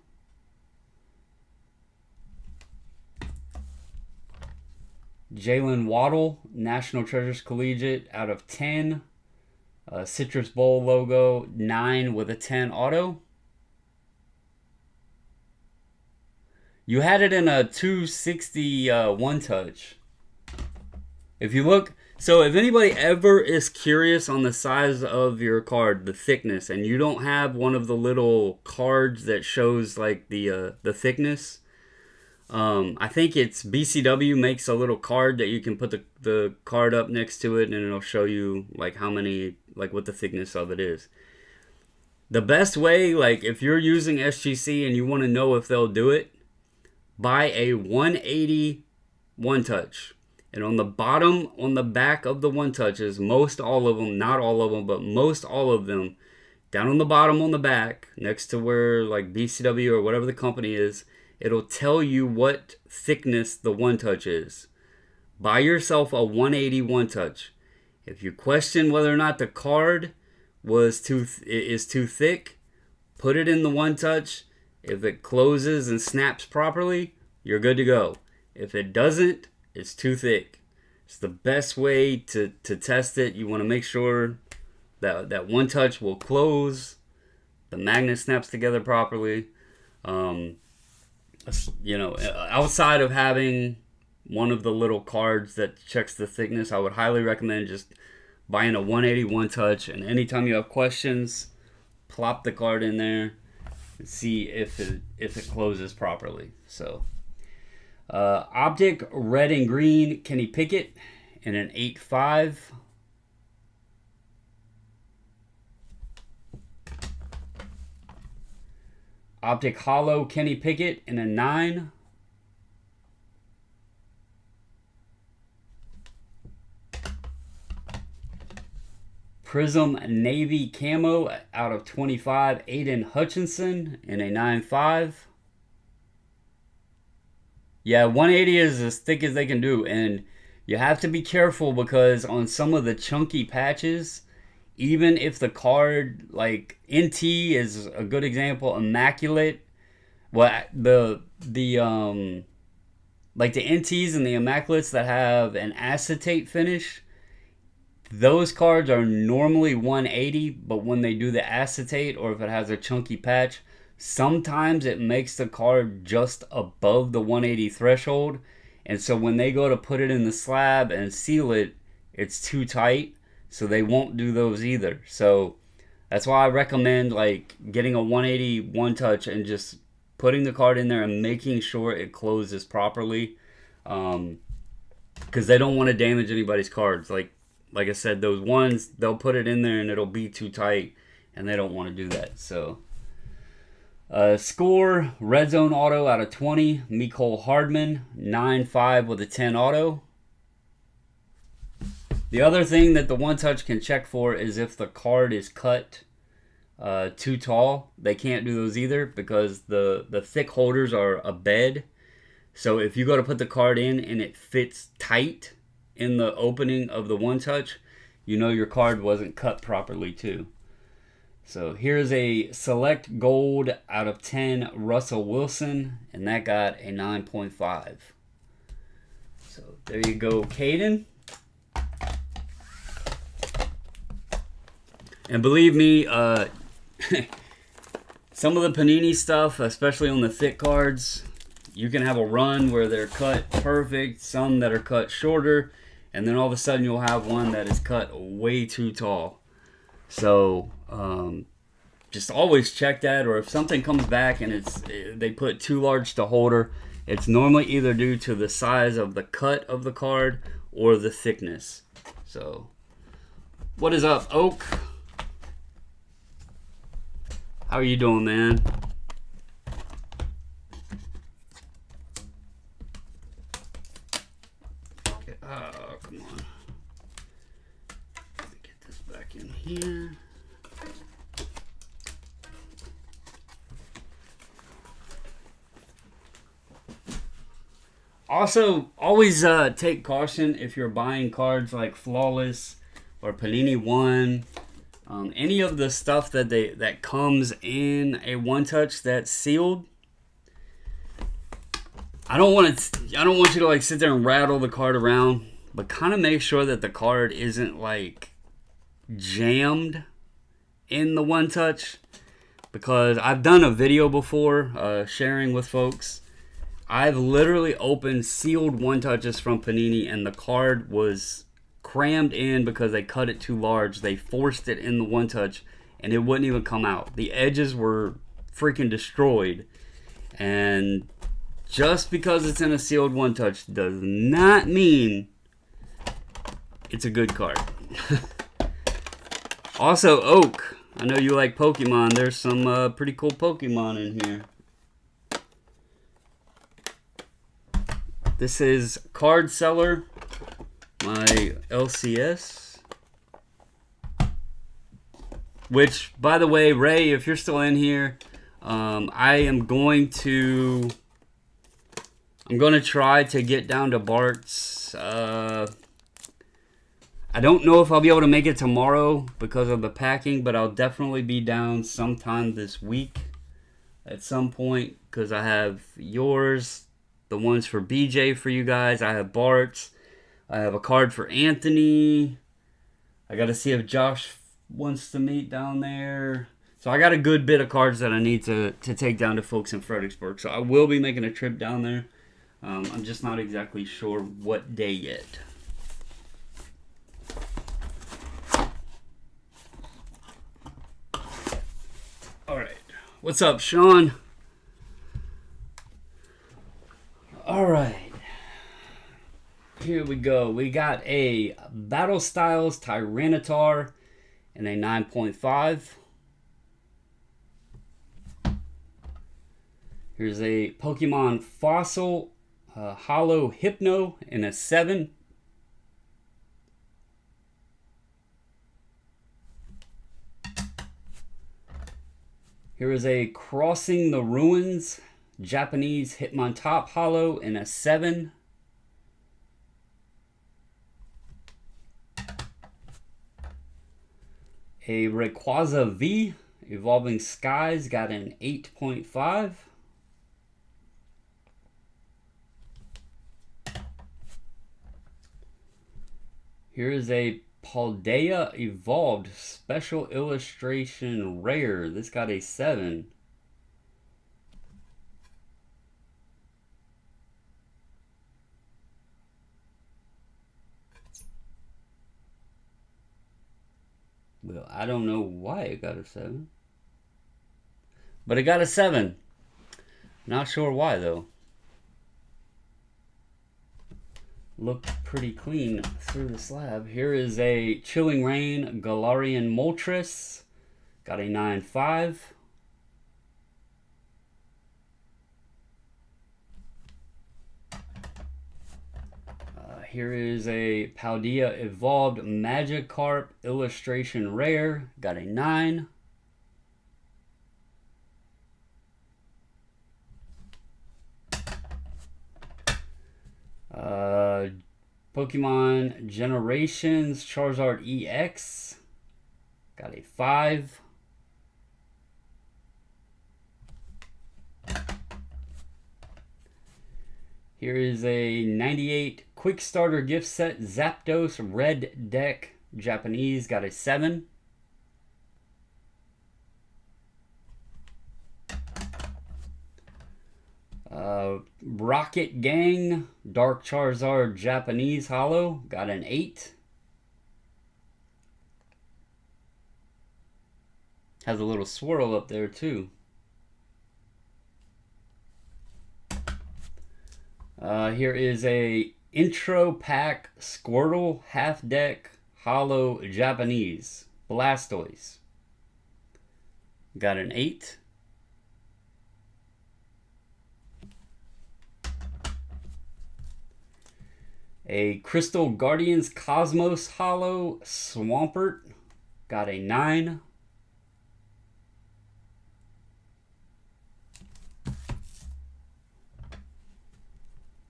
Jalen Waddle, National Treasures Collegiate out of 10. Citrus Bowl logo, 9 with a 10 auto. You had it in a 260 one touch. If you look, so if anybody ever is curious on the size of your card, the thickness, and you don't have one of the little cards that shows like the thickness, I think it's BCW makes a little card that you can put the card up next to it, and it'll show you like how many, like what the thickness of it is. The best way, like if you're using SGC and you want to know if they'll do it, buy a 180 one touch. And on the bottom, on the back of the one touches, most all of them, not all of them, but most all of them, down on the bottom on the back, next to where like BCW or whatever the company is, it'll tell you what thickness the one touch is. Buy yourself a 180 one touch. If you question whether or not the card is too thick, put it in the one touch. If it closes and snaps properly, you're good to go. If it doesn't, it's too thick. It's the best way to test it. You want to make sure that one touch will close, the magnet snaps together properly. You know, outside of having one of the little cards that checks the thickness, I would highly recommend just buying a 180 one touch, and anytime you have questions, plop the card in there and see if it closes properly. So Optic red and green Kenny Pickett in an 8.5. Optic Hollow Kenny Pickett in a 9. Prism Navy Camo out of 25 Aiden Hutchinson in a 9.5. Yeah, 180 is as thick as they can do, and you have to be careful because on some of the chunky patches, even if the card, like NT is a good example, Immaculate, well, the like the NTs and the Immaculates that have an acetate finish, those cards are normally 180, but when they do the acetate or if it has a chunky patch, sometimes it makes the card just above the 180 threshold, and so when they go to put it in the slab and seal it, it's too tight. So they won't do those either. So that's why I recommend like getting a 180 one touch and just putting the card in there and making sure it closes properly, because they don't want to damage anybody's cards. Like I said, those ones, they'll put it in there and it'll be too tight, and they don't want to do that. So Score red zone auto out of 20 Mecole Hardman 9.5 with a 10 auto. The other thing that the one touch can check for is if the card is cut too tall. They can't do those either because the thick holders are a bed. So if you go to put the card in and it fits tight in the opening of the one touch, you know your card wasn't cut properly too. So here's a select gold out of 10 Russell Wilson, and that got a 9.5. So there you go, Caden. And believe me, some of the Panini stuff, especially on the thick cards, you can have a run where they're cut perfect, some that are cut shorter, and then all of a sudden you'll have one that is cut way too tall. So just always check that, or if something comes back and they put too large to holder, it's normally either due to the size of the cut of the card or the thickness. So what is up, Oak? How are you doing, man? Okay, oh, come on. Let me get this back in here. Also, always take caution if you're buying cards like Flawless or Panini 1 Any of the stuff that comes in a one touch that's sealed, I don't want you to like sit there and rattle the card around, but kind of make sure that the card isn't like jammed in the one touch, because I've done a video before sharing with folks. I've literally opened sealed one touches from Panini and the card was crammed in because they cut it too large. They forced it in the one touch and it wouldn't even come out. The edges were freaking destroyed. And just because it's in a sealed one touch does not mean it's a good card. Also, Oak. I know you like Pokemon. There's some pretty cool Pokemon in here. This is Card Seller, my LCS. Which, by the way, Ray, if you're still in here, I'm going to try to get down to Bart's. I don't know if I'll be able to make it tomorrow because of the packing, but I'll definitely be down sometime this week at some point, because I have yours, the ones for BJ for you guys. I have Bart's. I have a card for Anthony. I got to see if Josh wants to meet down there. So I got a good bit of cards that I need to take down to folks in Fredericksburg. So I will be making a trip down there. I'm just not exactly sure what day yet. All right. What's up, Sean? All right. Here we go. We got a Battle Styles Tyranitar and a 9.5. Here's a Pokemon Fossil Hollow Hypno in a 7. Here is a Crossing the Ruins Japanese Hitmontop Hollow in a 7. A Rayquaza V Evolving Skies got an 8.5. Here is a Paldea Evolved Special Illustration Rare. This got a 7. Well, I don't know why it got a 7. But it got a 7. Not sure why, though. Looked pretty clean through the slab. Here is a Chilling Rain Galarian Moltres. Got a 9.5. Here is a Paldea Evolved Magikarp Illustration Rare. Got a 9. Pokemon Generations Charizard EX. Got a 5. Here is a 98 Quick Starter Gift Set Zapdos Red Deck Japanese. Got a 7. Rocket Gang Dark Charizard Japanese Hollow. Got an 8. Has a little swirl up there too. Here is a Intro Pack Squirtle Half Deck Hollow Japanese Blastoise. Got an 8. A Crystal Guardians Cosmos Hollow Swampert. Got a 9.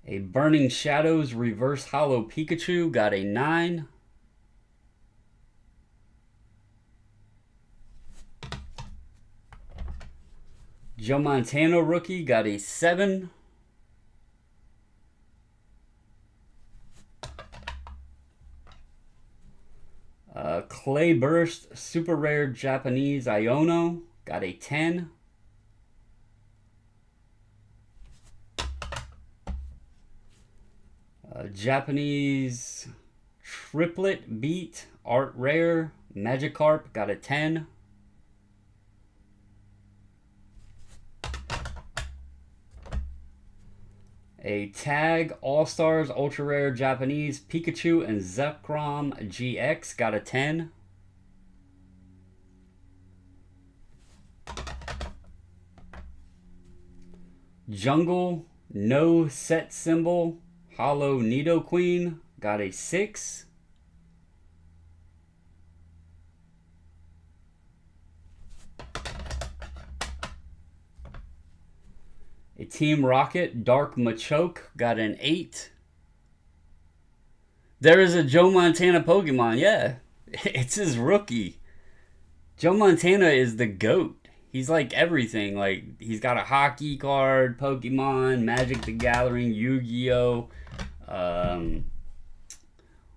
A Burning Shadows Reverse Hollow Pikachu. Got a 9. Joe Montana rookie got a 7. Clay Burst super rare Japanese Iono got a 10. Japanese triplet beat art rare Magikarp got a 10. A tag All-Stars ultra rare Japanese Pikachu and Zekrom GX got a 10. Jungle no set symbol Hollow Nidoqueen got a 6. A Team Rocket Dark Machoke got an 8. There is a Joe Montana Pokemon, yeah. It's his rookie. Joe Montana is the GOAT. He's like everything. Like, he's got a hockey card, Pokemon, Magic the Gathering, Yu-Gi-Oh!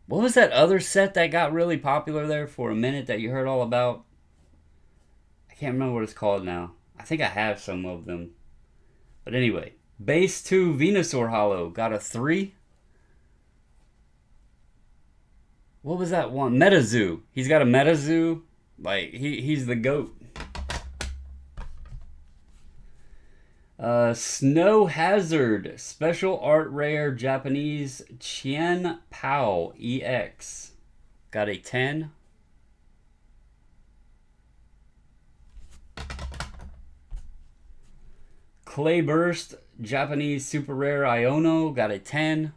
What was that other set that got really popular there for a minute that you heard all about? I can't remember what it's called now. I think I have some of them. But anyway, Base 2 Venusaur Hollow got a 3. What was that one? Metazoo. He's got a Metazoo. Like, he's the GOAT. Snow Hazard Special Art Rare Japanese Chien Pao EX got a 10. Clay Burst Japanese Super Rare Iono got a 10.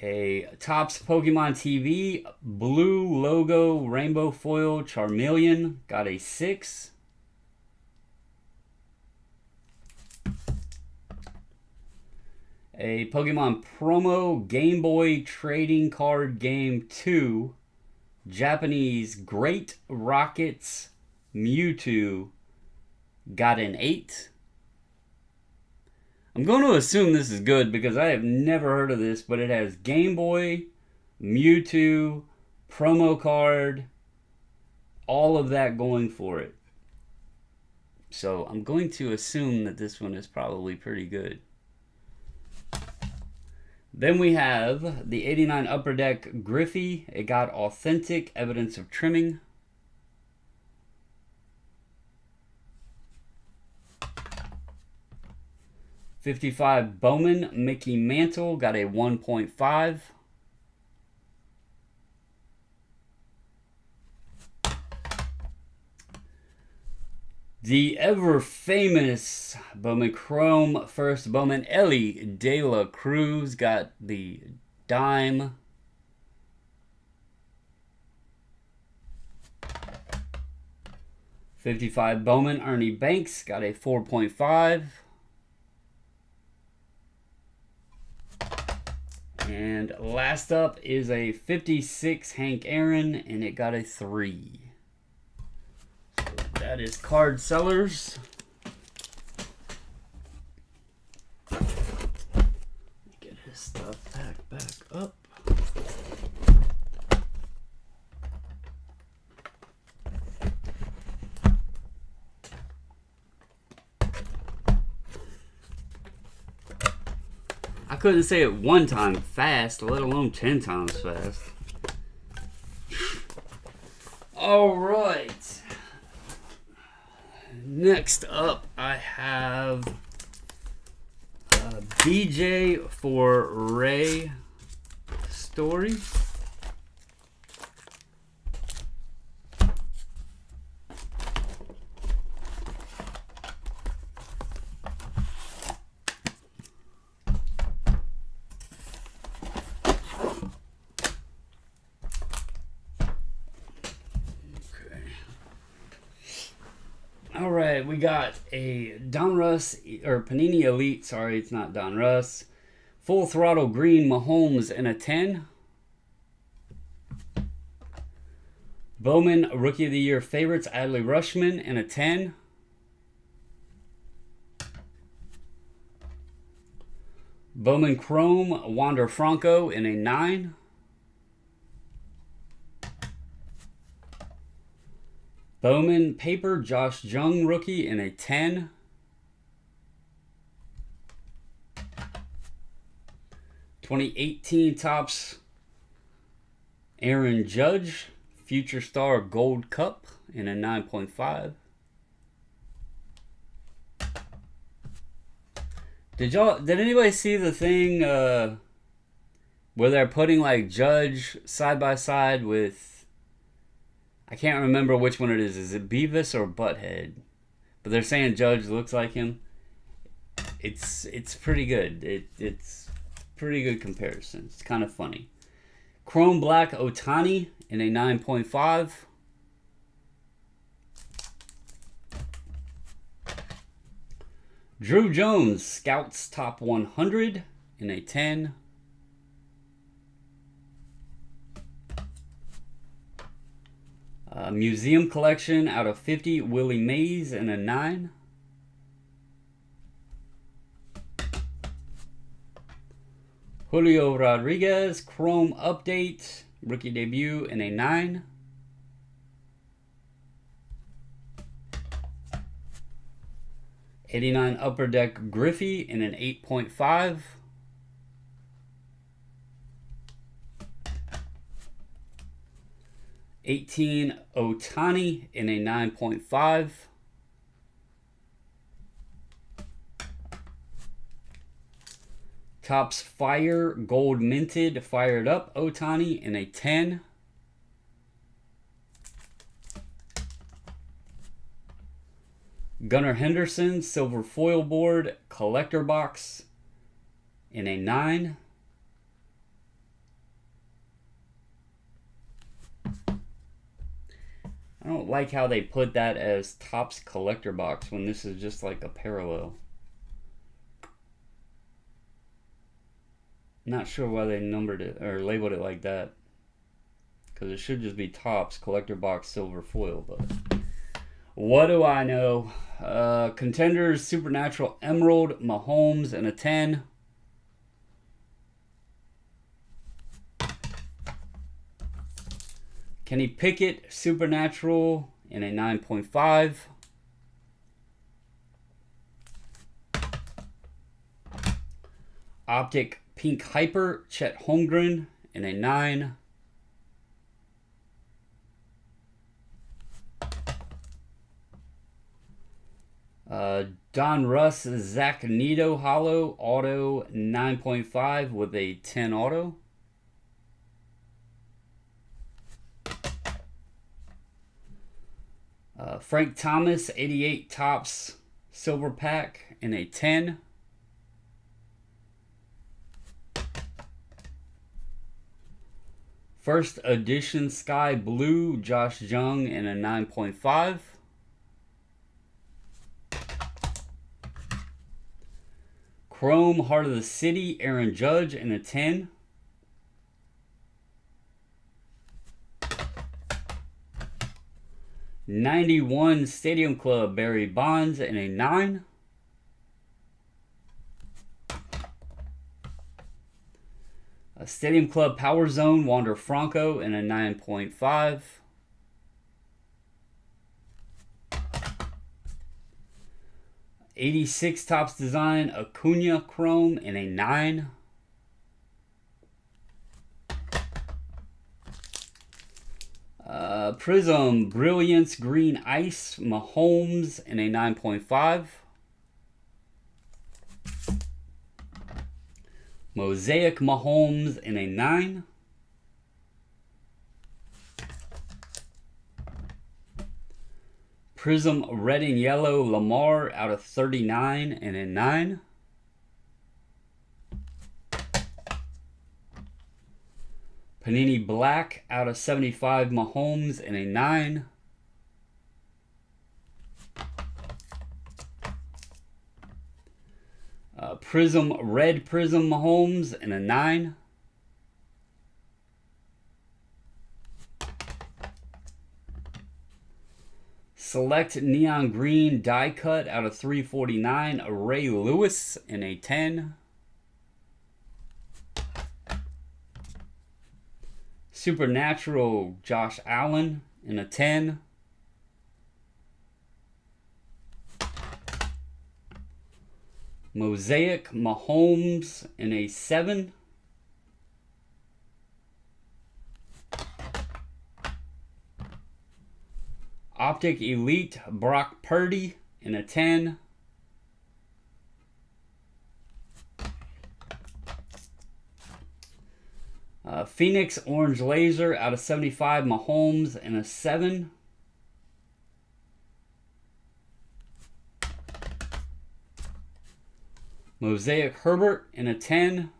A Topps Pokemon TV Blue Logo Rainbow Foil Charmeleon got a 6. A Pokemon Promo Game Boy Trading Card Game 2 Japanese Great Rockets Mewtwo got an 8. I'm going to assume this is good because I have never heard of this, but it has Game Boy, Mewtwo, promo card, all of that going for it. So I'm going to assume that this one is probably pretty good. Then we have the 89 Upper Deck Griffey. It got authentic evidence of trimming. '55 Bowman Mickey Mantle got a 1.5. The ever famous Bowman Chrome first Bowman Ellie De La Cruz got the dime. '55 Bowman Ernie Banks got a 4.5. And last up is a 56 Hank Aaron, and it got a 3. So that is Card Sellers. Get his stuff back up. I couldn't say it one time fast, let alone 10 times fast. All right. Next up, I have BJ for Ray Story. Alright, we got a Donruss, or Panini Elite, sorry, it's not Donruss. Full Throttle Green Mahomes in a 10. Bowman Rookie of the Year favorites, Adley Rushman in a 10. Bowman Chrome Wander Franco in a 9. Bowman Paper Josh Jung Rookie in a 10. (2018) Topps Aaron Judge Future Star Gold Cup in a 9.5. Did anybody see the thing where they're putting like Judge side by side with, I can't remember which one it is. Is it Beavis or Butthead? But they're saying Judge looks like him. It's pretty good. It's pretty good comparison. It's kind of funny. Chrome Black Otani in a 9.5. Drew Jones Scouts Top 100 in a 10. Museum Collection out of 50 Willie Mays in a 9. Julio Rodriguez Chrome Update Rookie Debut in a 9. '89 Upper Deck Griffey in an 8.5. '18 Otani in a 9.5. Topps Fire Gold Minted Fired Up Otani in a 10. Gunnar Henderson Silver Foil Board Collector Box in a 9. I don't like how they put that as Topps Collector Box when this is just like a parallel. Not sure why they numbered it or labeled it like that, because it should just be Topps Collector Box Silver Foil, but what do I know? Contenders Supernatural Emerald Mahomes in a 10. Kenny Pickett Supernatural in a 9.5. Optic Pink Hyper Chet Holmgren in a 9. Don Russ Zach Nito Hollow Auto 9.5 with a 10 auto. Frank Thomas 88 Topps Silver Pack in a 10. First Edition Sky Blue Josh Jung in a 9.5. Chrome Heart of the City Aaron Judge in a 10. '91 Stadium Club Barry Bonds in a 9. A Stadium Club Power Zone Wander Franco in a 9.5. '86 Topps Design Acuna Chrome in a 9. Prism Brilliance Green Ice Mahomes in a 9.5. Mosaic Mahomes in a 9. Prism Red and Yellow Lamar out of 39 in a 9. Panini Black out of 75 Mahomes in a 9. Prism Red Prism Mahomes in a 9. Select Neon Green die cut out of 349, Ray Lewis in a 10. Supernatural Josh Allen in a 10. Mosaic Mahomes in a 7. Optic Elite Brock Purdy in a 10. Phoenix Orange Laser out of 75 Mahomes in a 7. Mosaic Herbert in a 10.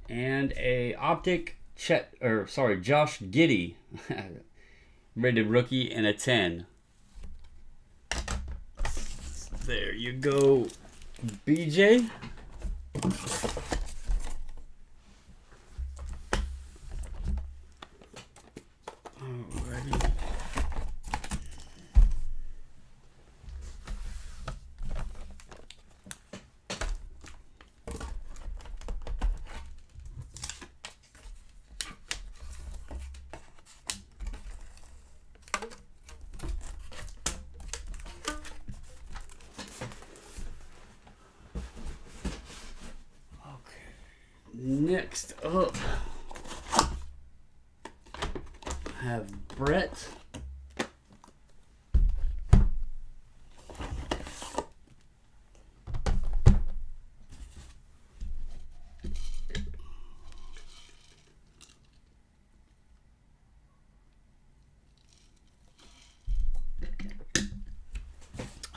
And a Optic Josh Giddey rated rookie in a 10. There you go, BJ. Alrighty. Next up, I have Brett.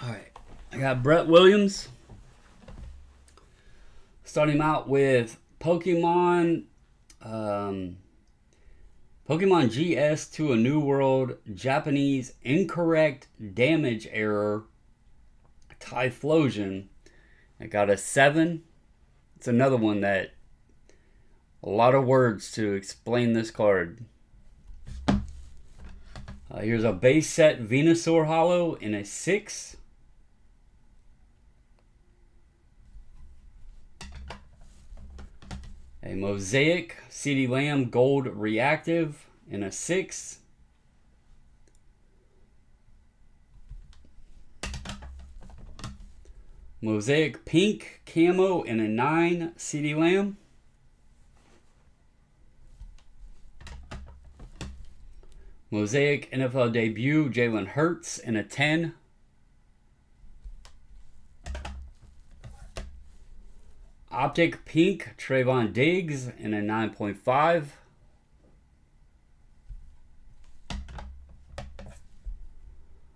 All right, I got Brett Williams. Starting out with Pokemon GS to a New World, Japanese incorrect damage error, Typhlosion. I got a 7. It's another one that a lot of words to explain this card. Here's a base set Venusaur Hollow in a 6. A Mosaic CeeDee Lamb Gold Reactive in a 6. Mosaic Pink Camo in a 9, CeeDee Lamb. Mosaic NFL Debut Jalen Hurts in a 10. Optic Pink Trayvon Diggs in a 9.5.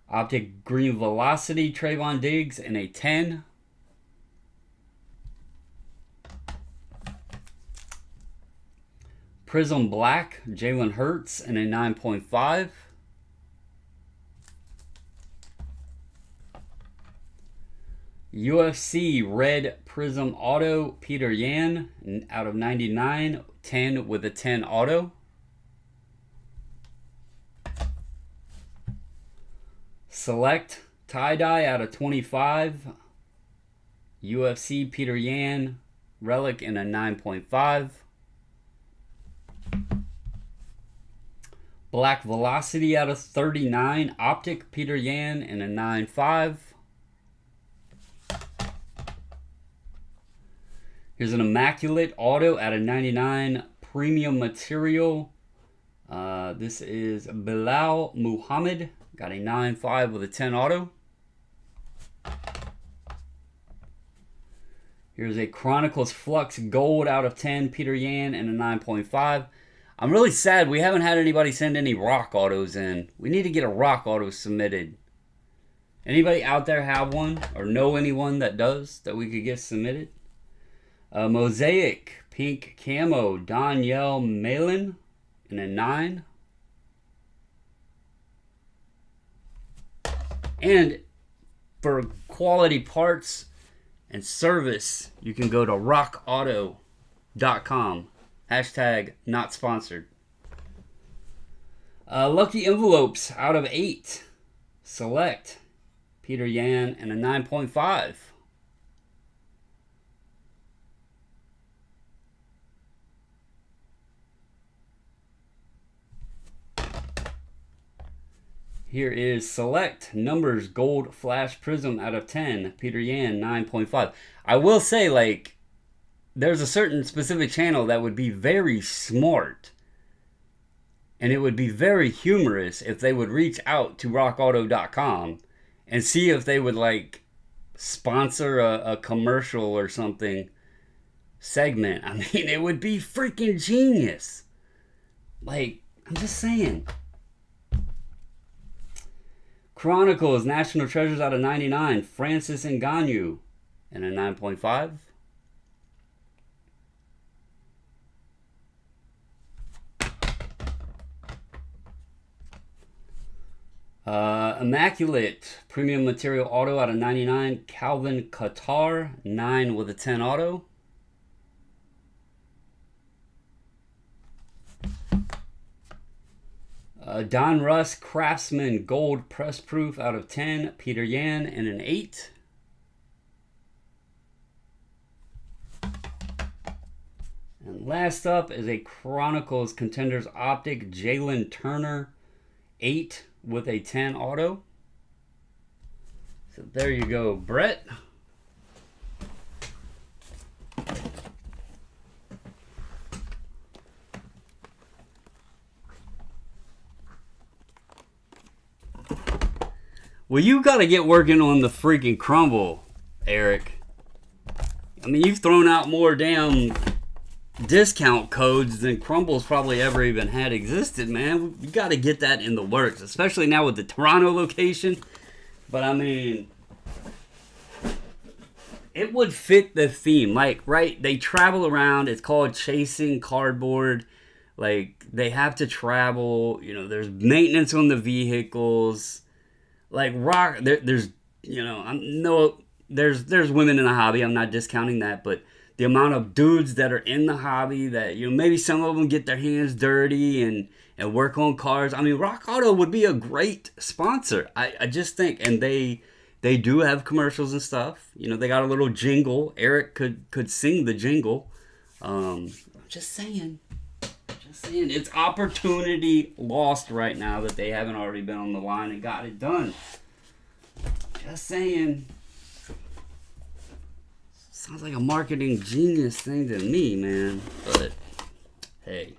Optic Green Velocity Trayvon Diggs in a 10. Prism Black Jalen Hurts in a 9.5. UFC Red Prism Auto Peter Yan out of 99, 10 with a 10 auto. Select Tie-Dye out of 25. UFC Peter Yan Relic in a 9.5. Black Velocity out of 39. Optic Peter Yan in a 9.5. Here's an Immaculate Auto out of 99 Premium Material. This is Bilal Muhammad. Got a 9.5 with a 10 auto. Here's a Chronicles Flux Gold out of 10 Peter Yan and a 9.5. I'm really sad we haven't had anybody send any rock autos in. We need to get a rock auto submitted. Anybody out there have one or know anyone that does that we could get submitted? Mosaic Pink Camo Danielle Malin in a 9. And for quality parts and service, you can go to rockauto.com. Hashtag not sponsored. Lucky envelopes out of 8. Select Peter Yan and a 9.5. Here is Select Numbers Gold Flash Prism out of 10. Peter Yan, 9.5. I will say, like, there's a certain specific channel that would be very smart. And it would be very humorous if they would reach out to rockauto.com and see if they would, like, sponsor a commercial or something segment. I mean, it would be freaking genius. Like, I'm just saying. Chronicles, National Treasures out of 99. Francis Ngannou and a 9.5. Immaculate, Premium Material Auto out of 99. Calvin Qatar, 9 with a 10 auto. Don Russ Craftsman Gold Press Proof out of 10. Peter Yan and an 8. And last up is a Chronicles Contenders Optic Jalen Turner 8 with a 10 auto. So there you go, Brett. Well, you got to get working on the freaking crumble, Eric. I mean, you've thrown out more damn discount codes than Crumble's probably ever even had existed, man. You got to get that in the works, especially now with the Toronto location. But, I mean, it would fit the theme. Like, right, they travel around. It's called Chasing Cardboard. Like, they have to travel. You know, there's maintenance on the vehicles. Like there's there's women in the hobby. I'm not discounting that, but the amount of dudes that are in the hobby that, you know, maybe some of them get their hands dirty and work on cars. I mean, Rock Auto would be a great sponsor. I just think, and they do have commercials and stuff. You know, they got a little jingle. Eric could sing the jingle. Just saying. It's opportunity lost right now that they haven't already been on the line and got it done. Just saying. Sounds like a marketing genius thing to me, man. But, hey.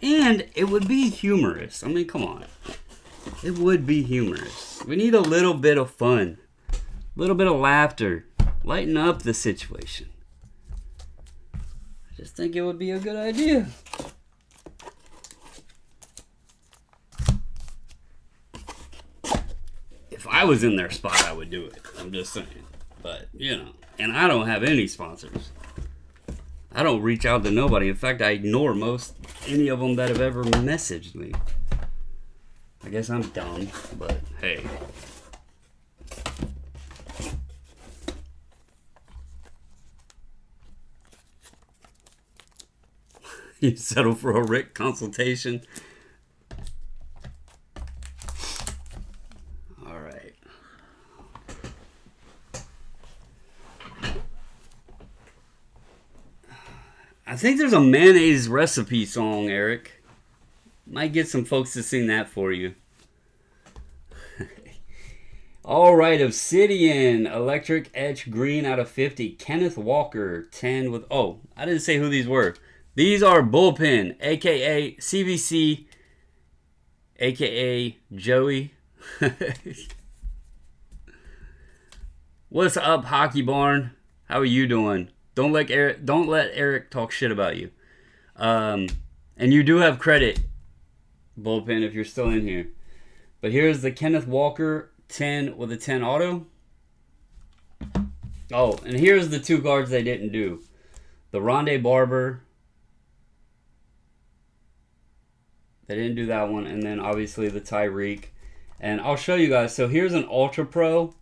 And it would be humorous. I mean, come on. It would be humorous. We need a little bit of fun. A little bit of laughter. Lighten up the situation. I just think it would be a good idea. If I was in their spot, I would do it. I'm just saying. But, you know. And I don't have any sponsors. I don't reach out to nobody. In fact, I ignore any of them that have ever messaged me. I guess I'm dumb, but hey. You settle for a Rick consultation. I think there's a mayonnaise recipe song, Eric. Might get some folks to sing that for you. All right, Obsidian, Electric Etch Green out of 50. Kenneth Walker, 10 with... Oh, I didn't say who these were. These are Bullpen, a.k.a. CVC, a.k.a. Joey. What's up, Hockey Barn? How are you doing? Don't let Eric talk shit about you. And you do have credit, Bullpen, if you're still in here. But here's the Kenneth Walker 10 with a 10 auto. Oh, and here's the two guards they didn't do. The Rondé Barber. They didn't do that one. And then obviously the Tyreek. And I'll show you guys. So here's an Ultra Pro.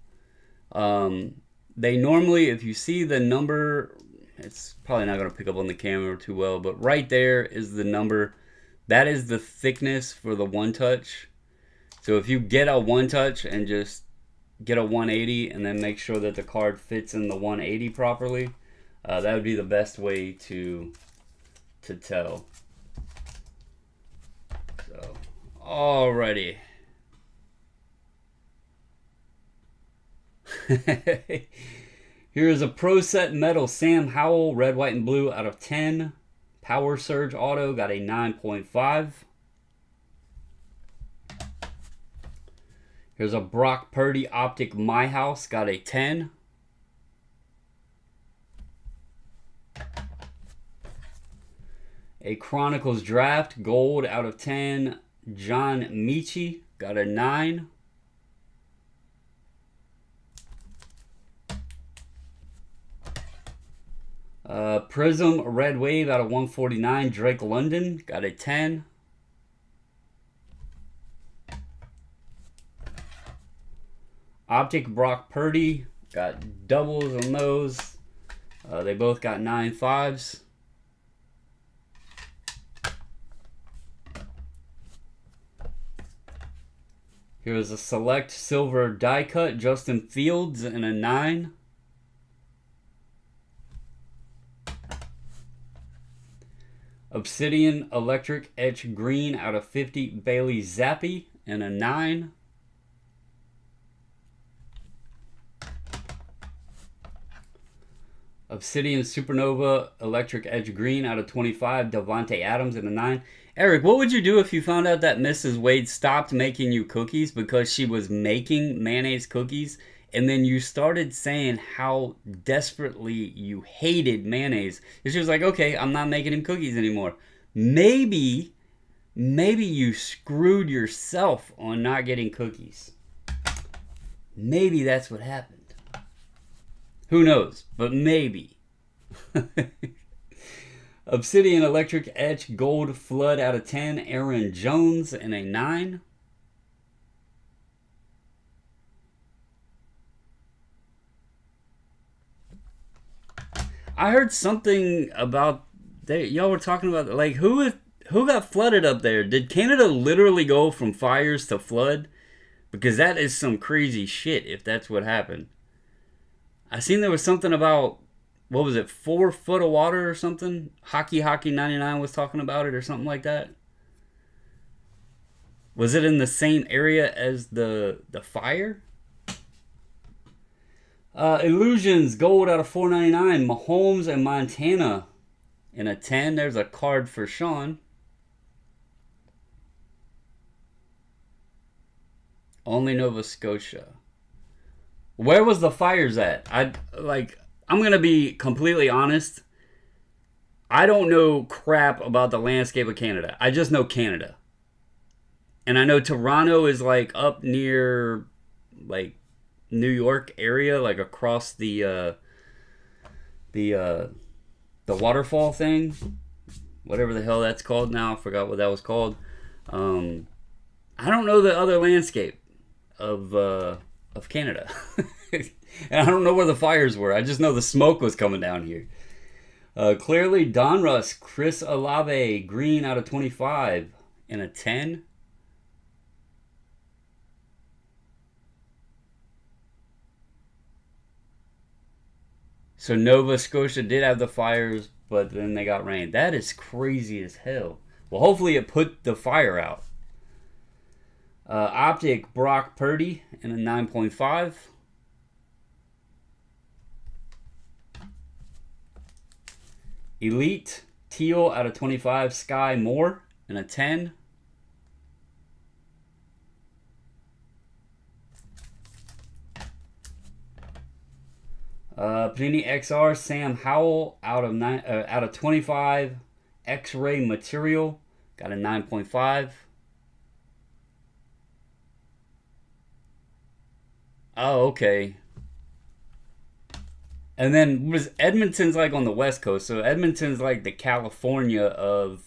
They normally, if you see the number, it's probably not going to pick up on the camera too well, but right there is the number That is the thickness for the one touch. So if you get a one touch and just get a 180 and then make sure that the card fits in the 180 properly, that would be the best way to tell. So, alrighty. Here's a Pro Set Metal Sam Howell, red, white, and blue out of 10. Power Surge Auto got a 9.5. Here's a Brock Purdy Optic My House, got a 10. A Chronicles Draft Gold out of 10, John Michi, got a 9. Prism Red Wave out of 149, Drake London, got a 10. Optic Brock Purdy, got doubles on those. They both got 9.5s. Here's a Select Silver Die Cut, Justin Fields, and a 9. Obsidian Electric Etch Green out of 50, Bailey Zappi, and a 9. Obsidian Supernova Electric Edge Green out of 25, Devontae Adams, and a 9. Eric, what would you do if you found out that Mrs. Wade stopped making you cookies because she was making mayonnaise cookies, and then you started saying how desperately you hated mayonnaise? And she was like, okay, I'm not making him cookies anymore. Maybe you screwed yourself on not getting cookies. Maybe that's what happened. Who knows? But maybe. Obsidian Electric Etch Gold Flood out of 10, Aaron Jones, and a 9. I heard something about y'all were talking about, like, who got flooded up there? Did Canada literally go from fires to flood? Because that is some crazy shit if that's what happened. I seen there was something about, what was it, 4 foot of water or something? Hockey 99 was talking about it or something like that. Was it in the same area as the fire? Illusions Gold out of 499, Mahomes and Montana in a 10. There's a card for Sean. Only Nova Scotia. Where was the fires at? I'm going to be completely honest. I don't know crap about the landscape of Canada. I just know Canada. And I know Toronto is like up near like New York area, like across the waterfall thing. Whatever the hell that's called now. I forgot what that was called. I don't know the other landscape of Canada. And I don't know where the fires were. I just know the smoke was coming down here. Clearly, Donruss, Chris Olave, green out of 25 and a 10. So Nova Scotia did have the fires, but then they got rain. That is crazy as hell. Well, hopefully it put the fire out. Optic Brock Purdy and a 9.5. Elite Teal out of 25, Sky Moore and a 10. Panini XR Sam Howell out of 25, X-Ray Material, got a 9.5. Oh, okay. And then was Edmonton's like on the West Coast, so Edmonton's like the California of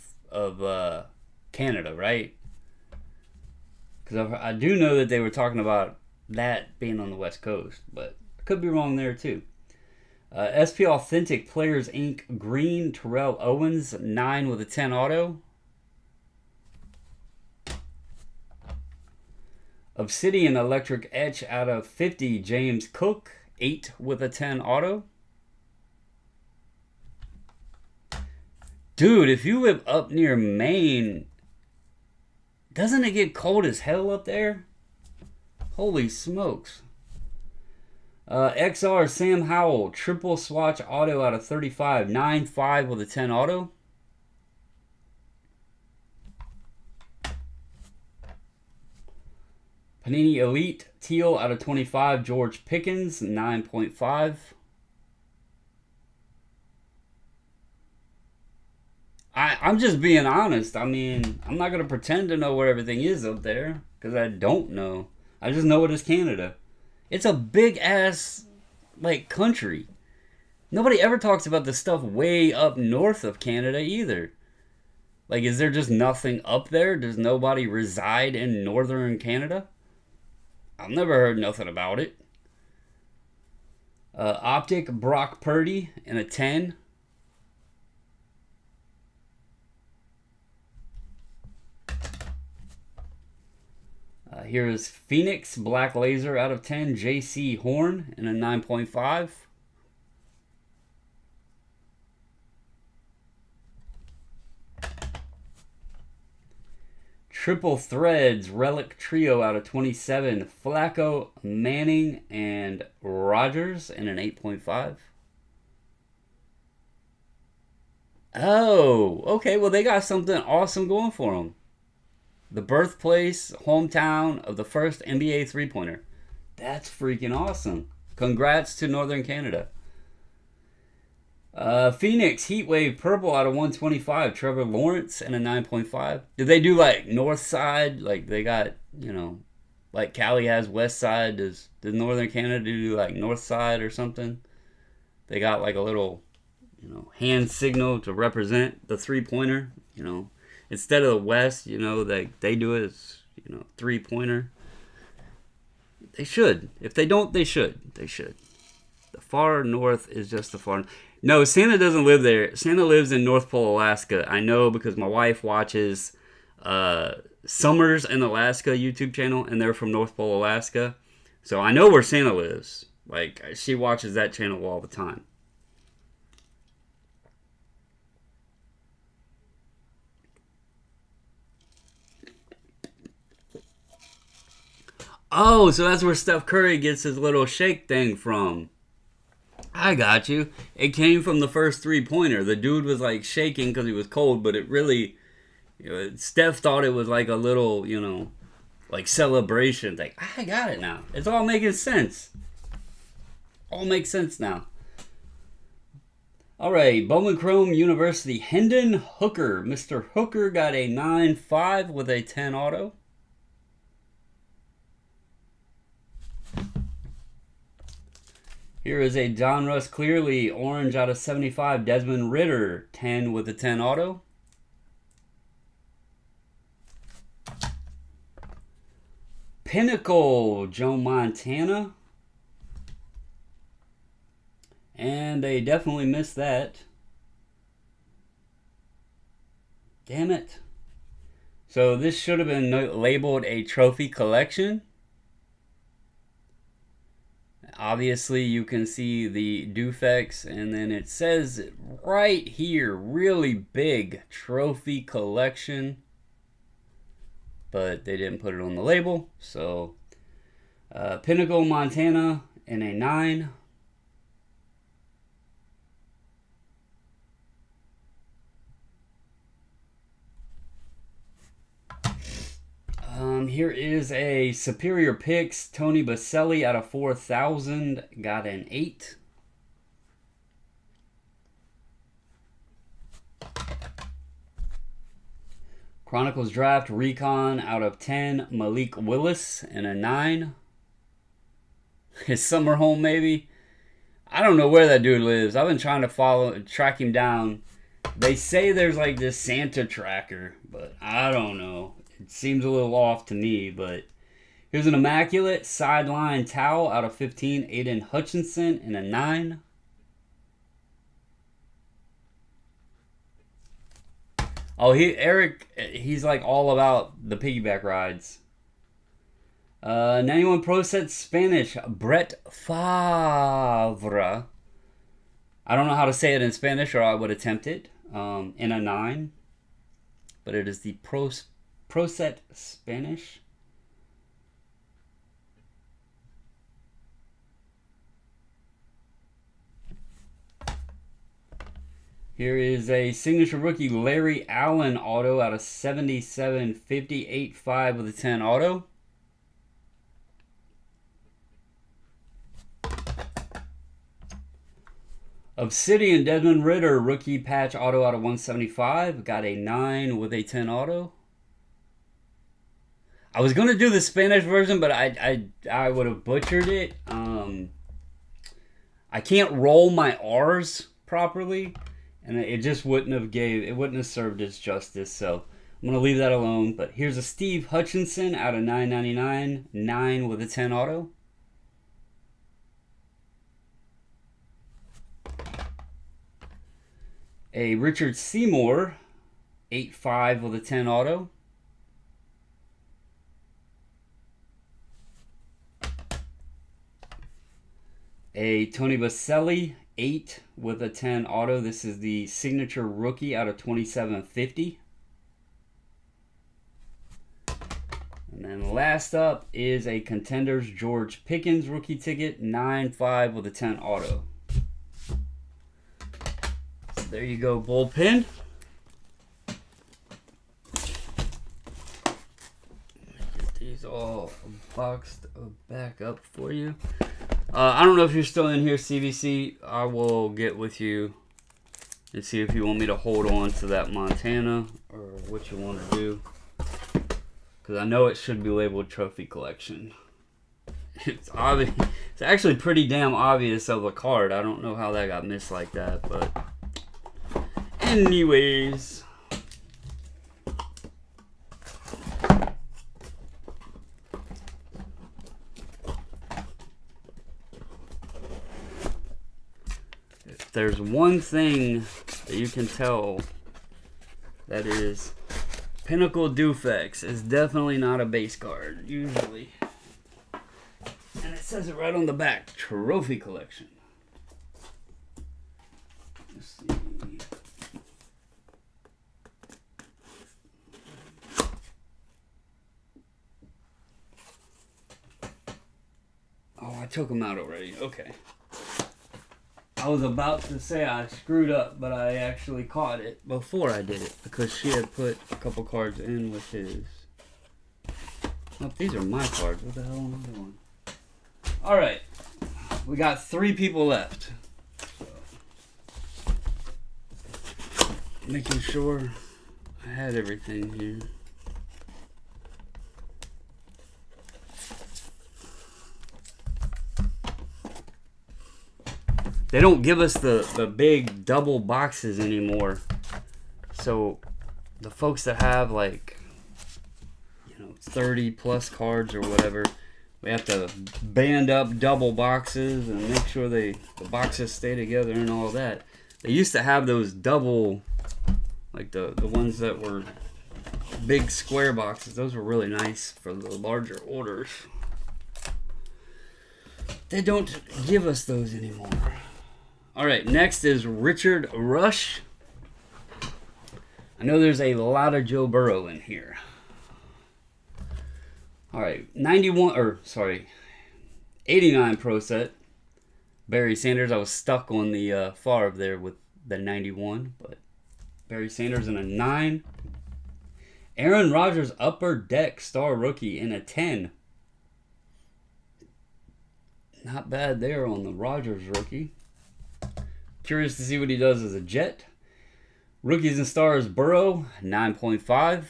Canada, right? Because I do know that they were talking about that being on the West Coast, but I could be wrong there too. SP Authentic Players Inc. Green Terrell Owens 9 with a 10 auto. Obsidian Electric Etch out of 50, James Cook, 8 with a 10 auto. Dude, if you live up near Maine, doesn't it get cold as hell up there? Holy smokes. XR Sam Howell, triple swatch auto out of 35, 9-5 with a 10 auto. Panini Elite Teal out of 25, George Pickens, 9.5. I'm just being honest. I mean, I'm not going to pretend to know where everything is up there, because I don't know. I just know it is Canada. It's a big ass, like, country. Nobody ever talks about the stuff way up north of Canada either. Like, is there just nothing up there? Does nobody reside in northern Canada? I've never heard nothing about it. Optic Brock Purdy in a 10. Here is Phoenix Black Laser out of 10, JC Horn in a 9.5. Triple Threads Relic Trio out of 27, Flacco, Manning, and Rogers in an 8.5. Oh, okay. Well, they got something awesome going for them. The birthplace, hometown of the first NBA three-pointer. That's freaking awesome. Congrats to Northern Canada. Phoenix Heatwave Purple out of 125. Trevor Lawrence and a 9.5. Did they do like north side? Like they got, like Cali has west side. Does Northern Canada do like north side or something? They got like a little, hand signal to represent the three-pointer, Instead of the west, they do it as, three-pointer. They should. If they don't, they should. They should. The far north is just the far... No, Santa doesn't live there. Santa lives in North Pole, Alaska. I know because my wife watches Summers in Alaska YouTube channel, and they're from North Pole, Alaska. So I know where Santa lives. Like, she watches that channel all the time. Oh, so that's where Steph Curry gets his little shake thing from. I got you. It came from the first three-pointer. The dude was like shaking because he was cold, but it really, Steph thought it was like a little, like celebration thing. I got it now. It's all making sense. All makes sense now. All right, Bowman Chrome University, Hendon Hooker. Mr. Hooker got a 9.5 with a 10 auto. Here is a Donruss Clearly Orange out of 75. Desmond Ritter, 10 with a 10 auto. Pinnacle, Joe Montana. And they definitely missed that. Damn it. So this should have been labeled a trophy collection. Obviously, you can see the defects, and then it says right here, really big, trophy collection. But they didn't put it on the label, so Pinnacle, Montana, in a 9. Here is a Superior Picks, Tony Baselli out of 4,000, got an 8. Chronicles Draft, Recon out of 10, Malik Willis, and a 9. His summer home, maybe? I don't know where that dude lives. I've been trying to track him down. They say there's like this Santa tracker, but I don't know. It seems a little off to me, but here's an Immaculate Sideline Towel out of 15, Aiden Hutchinson, and a 9. Oh, Eric, he's like all about the piggyback rides. 91 Pro Set Spanish, Brett Favre. I don't know how to say it in Spanish, or I would attempt it. In a 9. But it is the Pro Set Spanish. Here is a signature rookie Larry Allen auto out of 77 58.5 with a 10 auto. Obsidian Desmond Ritter rookie patch auto out of 175. Got a 9 with a 10 auto. I was going to do the Spanish version, but I would have butchered it. I can't roll my R's properly, and it just wouldn't have served its justice. So I'm going to leave that alone. But here's a Steve Hutchinson out of 999, 9 with a 10 auto. A Richard Seymour, 8.5 with a 10 auto. A Tony Baselli, 8 with a 10 auto. This is the signature rookie out of 2750. And then last up is a Contenders George Pickens rookie ticket, 9.5 with a 10 auto. So there you go, bullpen. Get these all boxed back up for you. I don't know if you're still in here, CVC. I will get with you and see if you want me to hold on to that Montana or what you want to do. Because I know it should be labeled Trophy Collection. It's obvious. It's actually pretty damn obvious of the card. I don't know how that got missed like that, but anyways. If there's one thing that you can tell, that is Pinnacle Dufex is definitely not a base card, usually. And it says it right on the back, Trophy Collection. Let's see. Oh, I took them out already. Okay. I was about to say I screwed up, but I actually caught it before I did it because she had put a couple cards in with his. Oh, these are my cards. What the hell am I doing? All right. We got 3 people left. So, making sure I had everything here. They don't give us the big double boxes anymore. So the folks that have like, 30 plus cards or whatever, we have to band up double boxes and make sure the boxes stay together and all that. They used to have those double, like the ones that were big square boxes. Those were really nice for the larger orders. They don't give us those anymore. All right, next is Richard Rush. I know there's a lot of Joe Burrow in here. All right, 89 Pro Set. Barry Sanders. I was stuck on the Favre there with the 91, but Barry Sanders in a 9. Aaron Rodgers Upper Deck Star Rookie in a 10. Not bad there on the Rodgers rookie. Curious to see what he does as a Jet. Rookies and Stars Burrow, 9.5.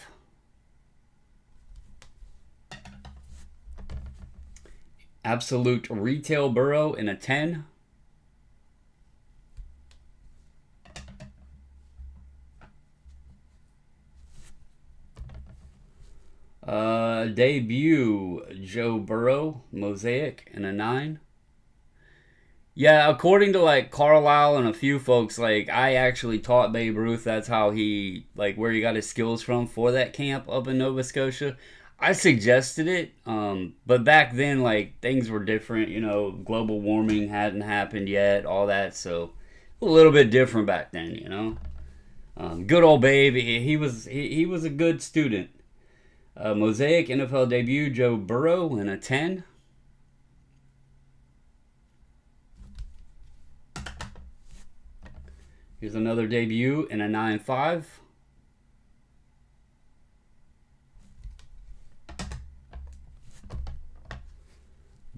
Absolute Retail Burrow in a 10. Debut Joe Burrow Mosaic in a 9. Yeah, according to like Carlisle and a few folks, like I actually taught Babe Ruth. That's how he, like, where he got his skills from for that camp up in Nova Scotia. I suggested it, but back then, like, things were different. Global warming hadn't happened yet, all that, so a little bit different back then. Good old Babe, he was a good student. Mosaic NFL debut, Joe Burrow in a 10. Here's another debut in a 9.5.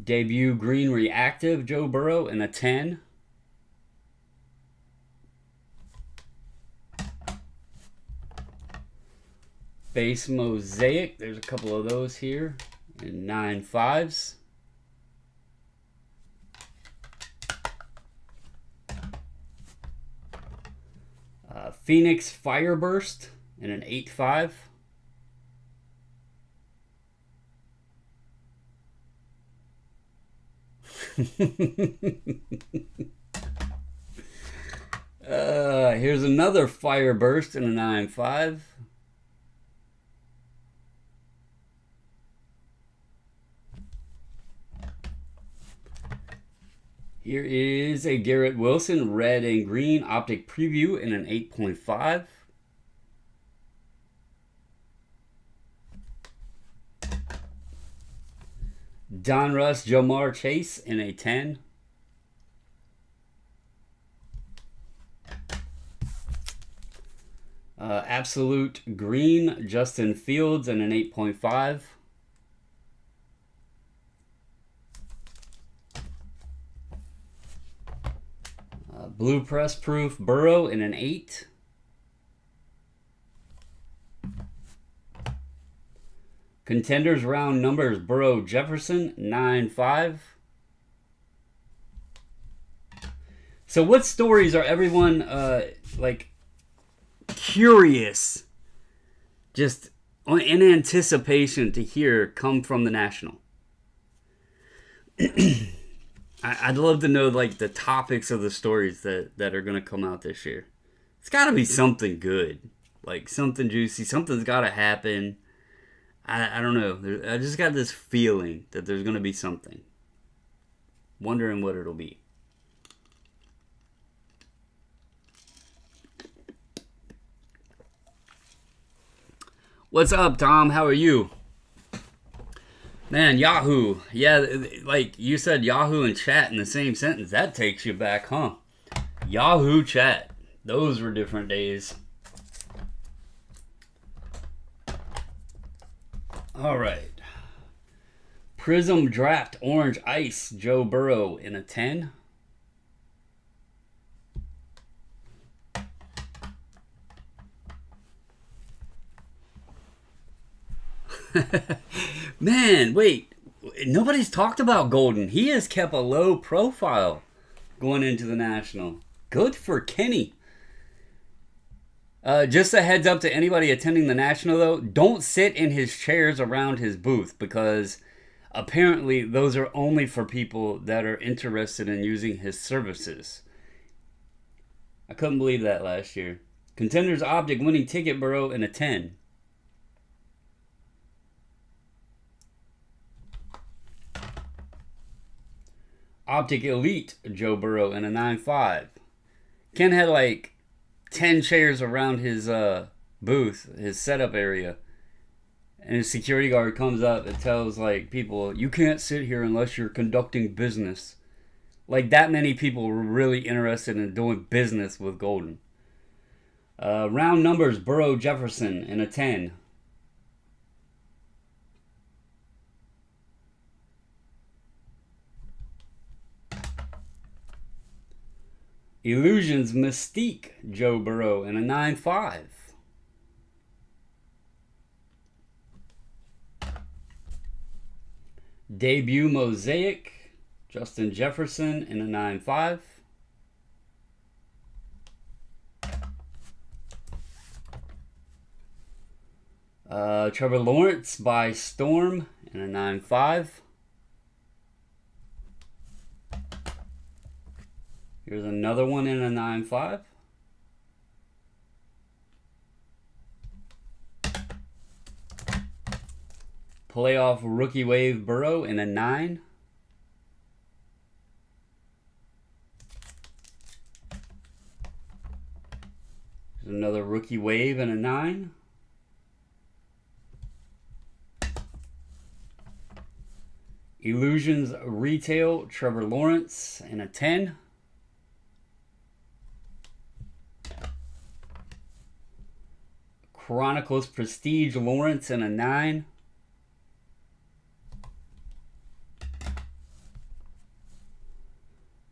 Debut green reactive, Joe Burrow in a 10. Base mosaic, there's a couple of those here in 9.5s. Phoenix Fireburst in an 8.5. Here's another Fireburst in a 9.5. Here is a Garrett Wilson red and green optic preview in an 8.5. Donruss Jamar Chase in a 10. Absolute green Justin Fields in an 8.5. Blue press proof Burrow in an 8. Contenders round numbers Burrow Jefferson 9.5. So what stories are everyone like curious, just in anticipation to hear come from the National? I'd love to know like the topics of the stories that are going to come out this year. It's got to be something good, like something juicy. Something's got to happen. I don't know. I just got this feeling that there's going to be something. Wondering what it'll be. What's up, Tom? How are you? Man, Yahoo. Yeah, like you said Yahoo and chat in the same sentence. That takes you back, huh? Yahoo chat. Those were different days. All right. Prism Draft Orange Ice Joe Burrow in a 10. Man, wait. Nobody's talked about Golden. He has kept a low profile going into the National. Good for Kenny. Just a heads up to anybody attending the National, though. Don't sit in his chairs around his booth, because apparently those are only for people that are interested in using his services. I couldn't believe that last year. Contenders Optic winning ticket Burrow in a 10. Optic Elite Joe Burrow in a 9.5. Ken had like 10 chairs around his booth, his setup area. And his security guard comes up and tells like people, you can't sit here unless you're conducting business. Like that many people were really interested in doing business with Golden. Round numbers Burrow Jefferson in a 10. Illusions Mystique Joe Burrow in a 9.5. Debut Mosaic Justin Jefferson in a 9.5. Trevor Lawrence by Storm in a 9.5. Here's another one in a 9.5. Playoff rookie wave Burrow in a 9. There's another rookie wave in a 9. Illusions Retail Trevor Lawrence in a 10. Chronicles Prestige Lawrence in a 9.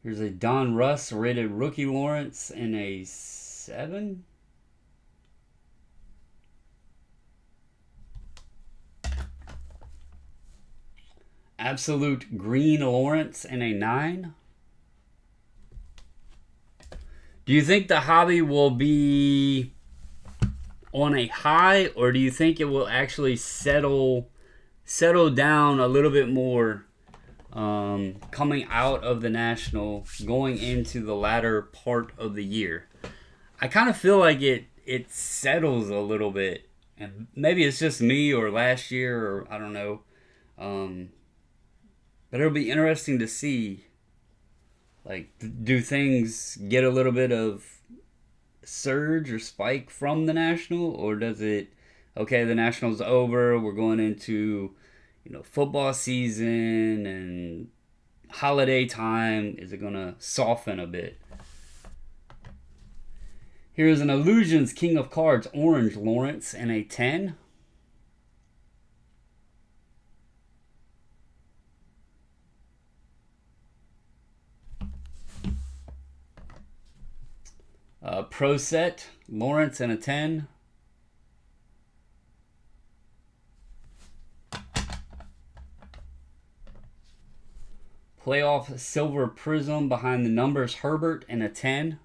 Here's a Don Russ rated rookie Lawrence in a 7. Absolute Green Lawrence in a 9. Do you think the hobby will be on a high, or do you think it will actually settle down a little bit more coming out of the National, going into the latter part of the year? I kind of feel like it settles a little bit, and maybe it's just me or last year, or I don't know. But it'll be interesting to see, like, do things get a little bit of surge or spike from the National, or does it, okay, the National's over, we're going into, football season and holiday time, is it going to soften a bit? Here's an Illusions King of Cards Orange Lawrence in a 10. Pro Set Lawrence in a 10. Playoff Silver Prism Behind the Numbers Herbert in a 10.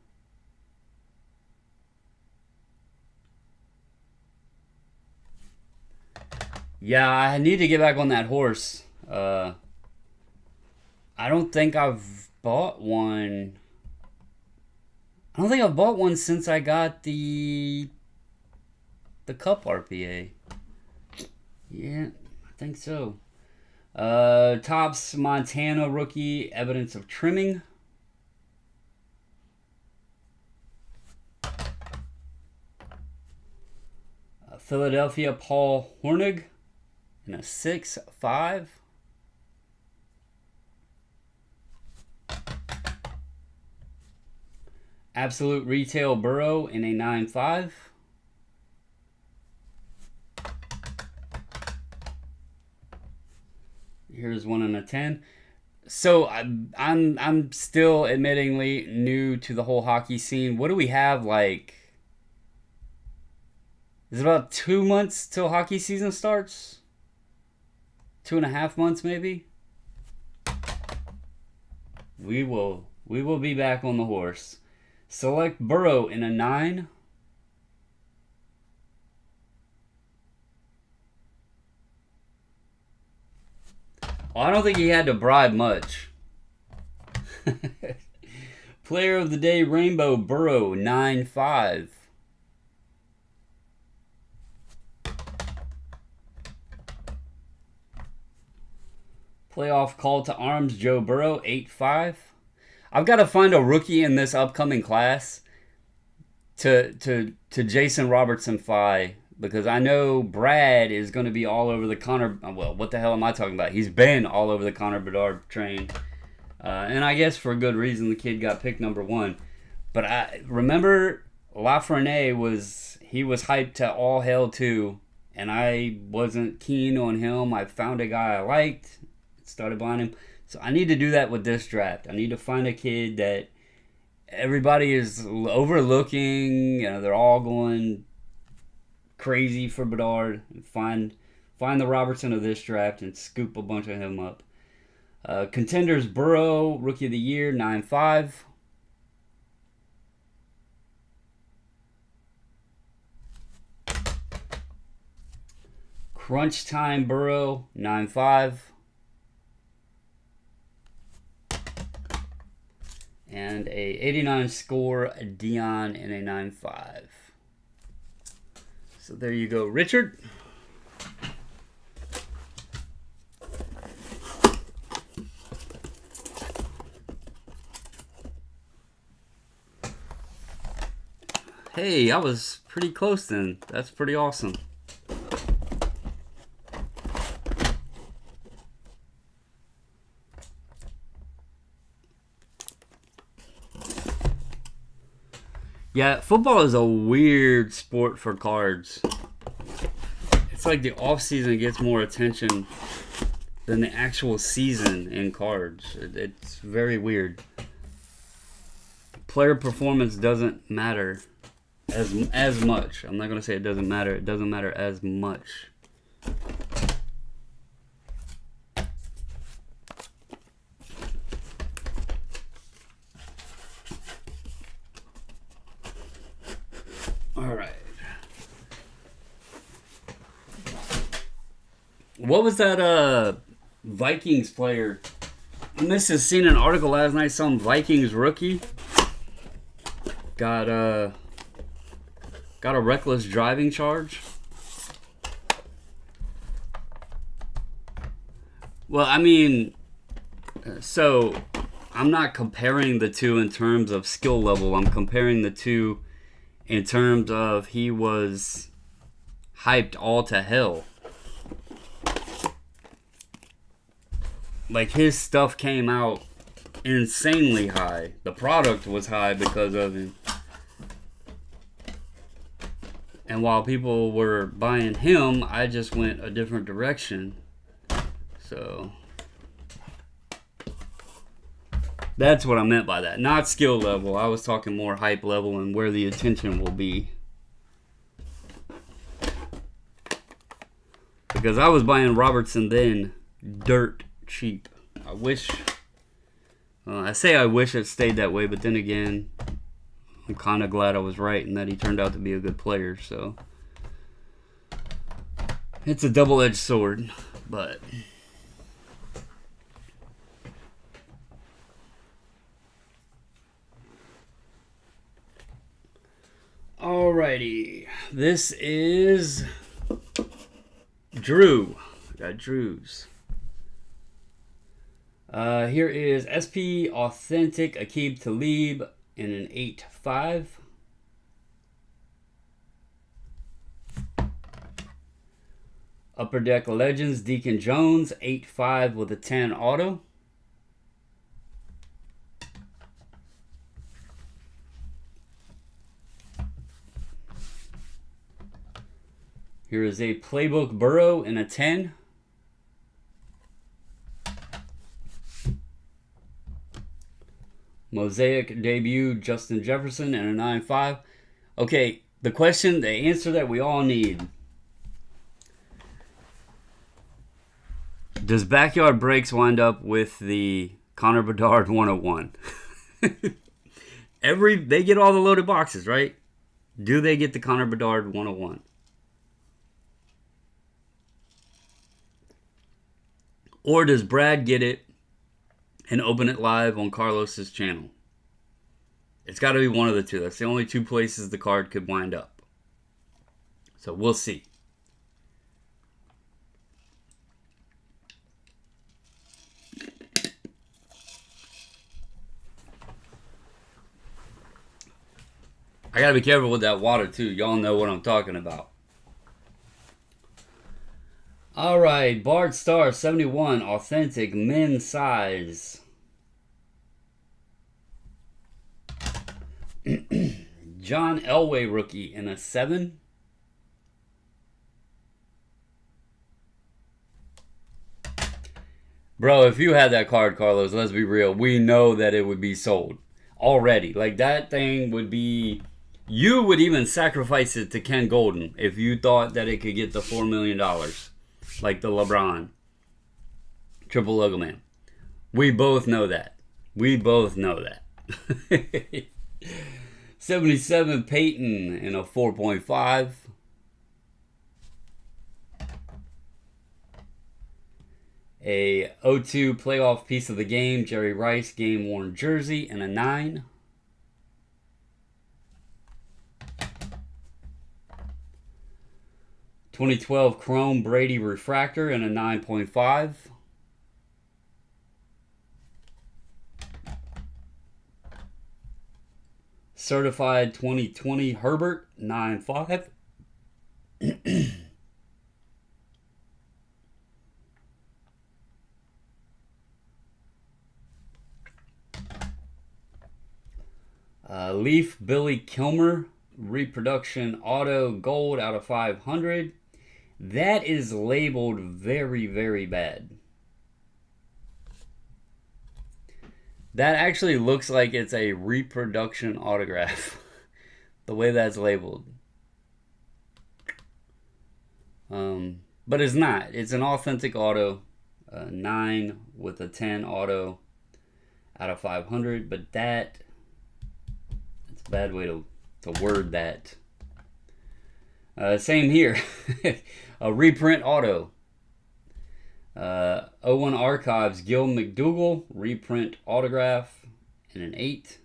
Yeah, I need to get back on that horse. I don't think I've bought one. I don't think I've bought one since I got the Cup RPA. Yeah, I think so. Topps Montana rookie, Evidence of Trimming. Philadelphia Paul Hornig in a 6-5. Absolute Retail Burrow in a 9-5. Here's one in a 10. So I'm still admittingly new to the whole hockey scene. What do we have, like? Is it about 2 months till hockey season starts? 2.5 months maybe? We will be back on the horse. Select Burrow in a 9. Well, I don't think he had to bribe much. Player of the Day Rainbow Burrow 9-5. Playoff Call to Arms Joe Burrow 8-5. I've got to find a rookie in this upcoming class to Jason Robertson Phi, because I know Brad is going to be all over the Connor. Well, what the hell am I talking about? He's been all over the Connor Bedard train, and I guess for a good reason. The kid got picked number 1, but I remember Lafreniere was hyped to all hell too, and I wasn't keen on him. I found a guy I liked, started buying him. So I need to do that with this draft. I need to find a kid that everybody is overlooking. They're all going crazy for Bedard. And find the Robertson of this draft and scoop a bunch of him up. Contenders Burrow, Rookie of the Year, 9-5. Crunch Time Burrow, 9-5. And a 89 score Dion in a 9-5. So there you go, Richard. Hey, I was pretty close then. That's pretty awesome. Yeah, football is a weird sport for cards. It's like the off season gets more attention than the actual season in cards. It's very weird. Player performance doesn't matter as much. I'm not gonna say it doesn't matter. It doesn't matter as much. All right. What was that Vikings player? I must have seen an article last night. Some Vikings rookie got a reckless driving charge. Well, I mean, so I'm not comparing the two in terms of skill level. I'm comparing the two in terms of he was hyped all to hell. Like, his stuff came out insanely high. The product was high because of him. And while people were buying him, I just went a different direction. So that's what I meant by that. Not skill level. I was talking more hype level and where the attention will be. Because I was buying Robertson then dirt cheap. I wish it stayed that way, but then again, I'm kind of glad I was right and that he turned out to be a good player. So it's a double-edged sword, but alrighty. This is Drew. I got Drew's. Here is SP Authentic Aqib Talib in an 8-5. Upper Deck Legends Deacon Jones 8-5 with a 10 auto. Here is a Playbook Burrow in a 10. Mosaic debut Justin Jefferson and a 9-5. Okay, the answer that we all need. Does Backyard Breaks wind up with the Connor Bedard 101? They get all the loaded boxes, right? Do they get the Connor Bedard 101? Or does Brad get it and open it live on Carlos's channel? It's got to be one of the two. That's the only two places the card could wind up. So we'll see. I got to be careful with that water too. Y'all know what I'm talking about. All right, Bard Star 71 Authentic men's size. John Elway rookie in a 7. Bro, if you had that card, Carlos, let's be real. We know that it would be sold already. Like, that thing would be... You would even sacrifice it to Ken Golden if you thought that it could get the $4 million. Like the LeBron. Triple Logo Man. We both know that. 77 Peyton in a 4.5. A 0-2 playoff piece of the game, Jerry Rice game worn jersey in a 9. (2012) Chrome Brady Refractor in a 9.5. Certified 2020 Herbert 9.5. Leaf Billy Kilmer reproduction auto gold out of 500. That is labeled very, very bad. That actually looks like it's a reproduction autograph. The way that's labeled. But it's not. It's an authentic auto. 9 with a 10 auto out of 500. But that's a bad way to word that. Same here. A reprint auto. 01 Archives Gil McDougall reprint autograph in an 8.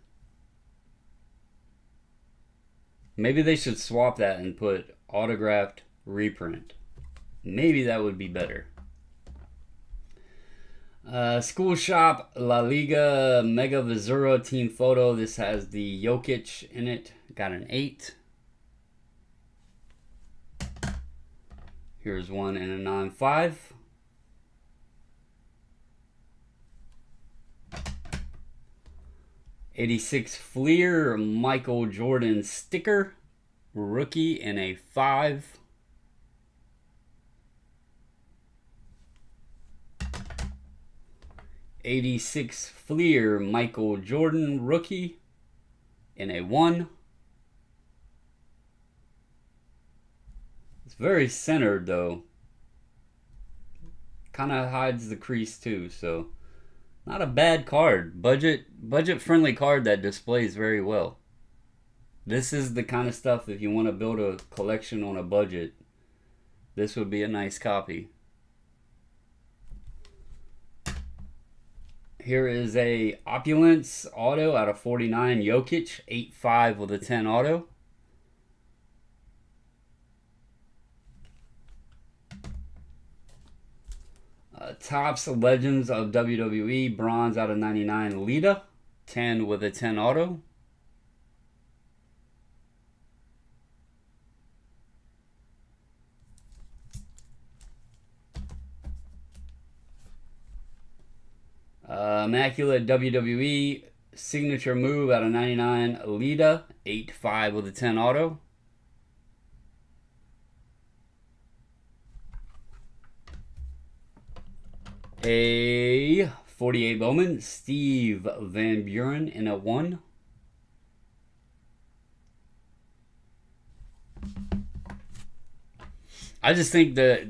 Maybe they should swap that and put autographed reprint. Maybe that would be better. School Shop La Liga Mega Vizura team photo. This has the Jokic in it. Got an 8. Here's one in a 9.5. '86 Fleer Michael Jordan sticker, rookie in a 5. '86 Fleer Michael Jordan rookie in a 1. It's very centered though. Kind of hides the crease too, so not a bad card. Budget friendly card that displays very well. This is the kind of stuff, if you want to build a collection on a budget, this would be a nice copy. Here is a Opulence auto out of 49 Jokic, 8.5 with a 10 auto. Topps Legends of WWE bronze out of 99 Lita, 10 with a 10 auto. Immaculate WWE signature move out of 99 Lita, 8.5 with a 10 auto. A 48 Bowman Steve Van Buren in a 1. I just think that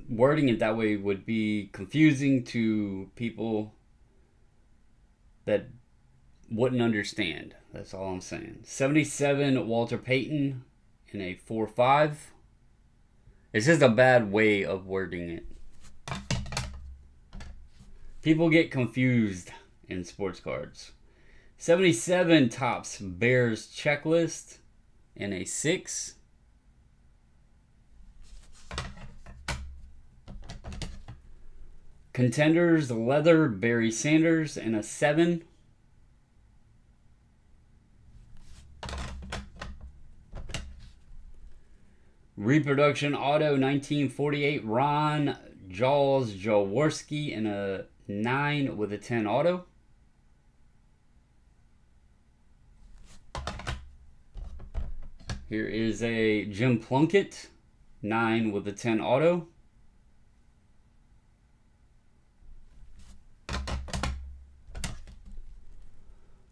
wording it that way would be confusing to people that wouldn't understand. That's all I'm saying. 77 Walter Payton in a 4.5. It's just a bad way of wording it. People get confused in sports cards. 77 Topps Bears checklist in a 6. Contenders leather Barry Sanders in a 7. Reproduction auto 1948 Ron Jaws Jaworski in a 9 with a 10 auto. Here is a Jim Plunkett 9 with a 10 auto.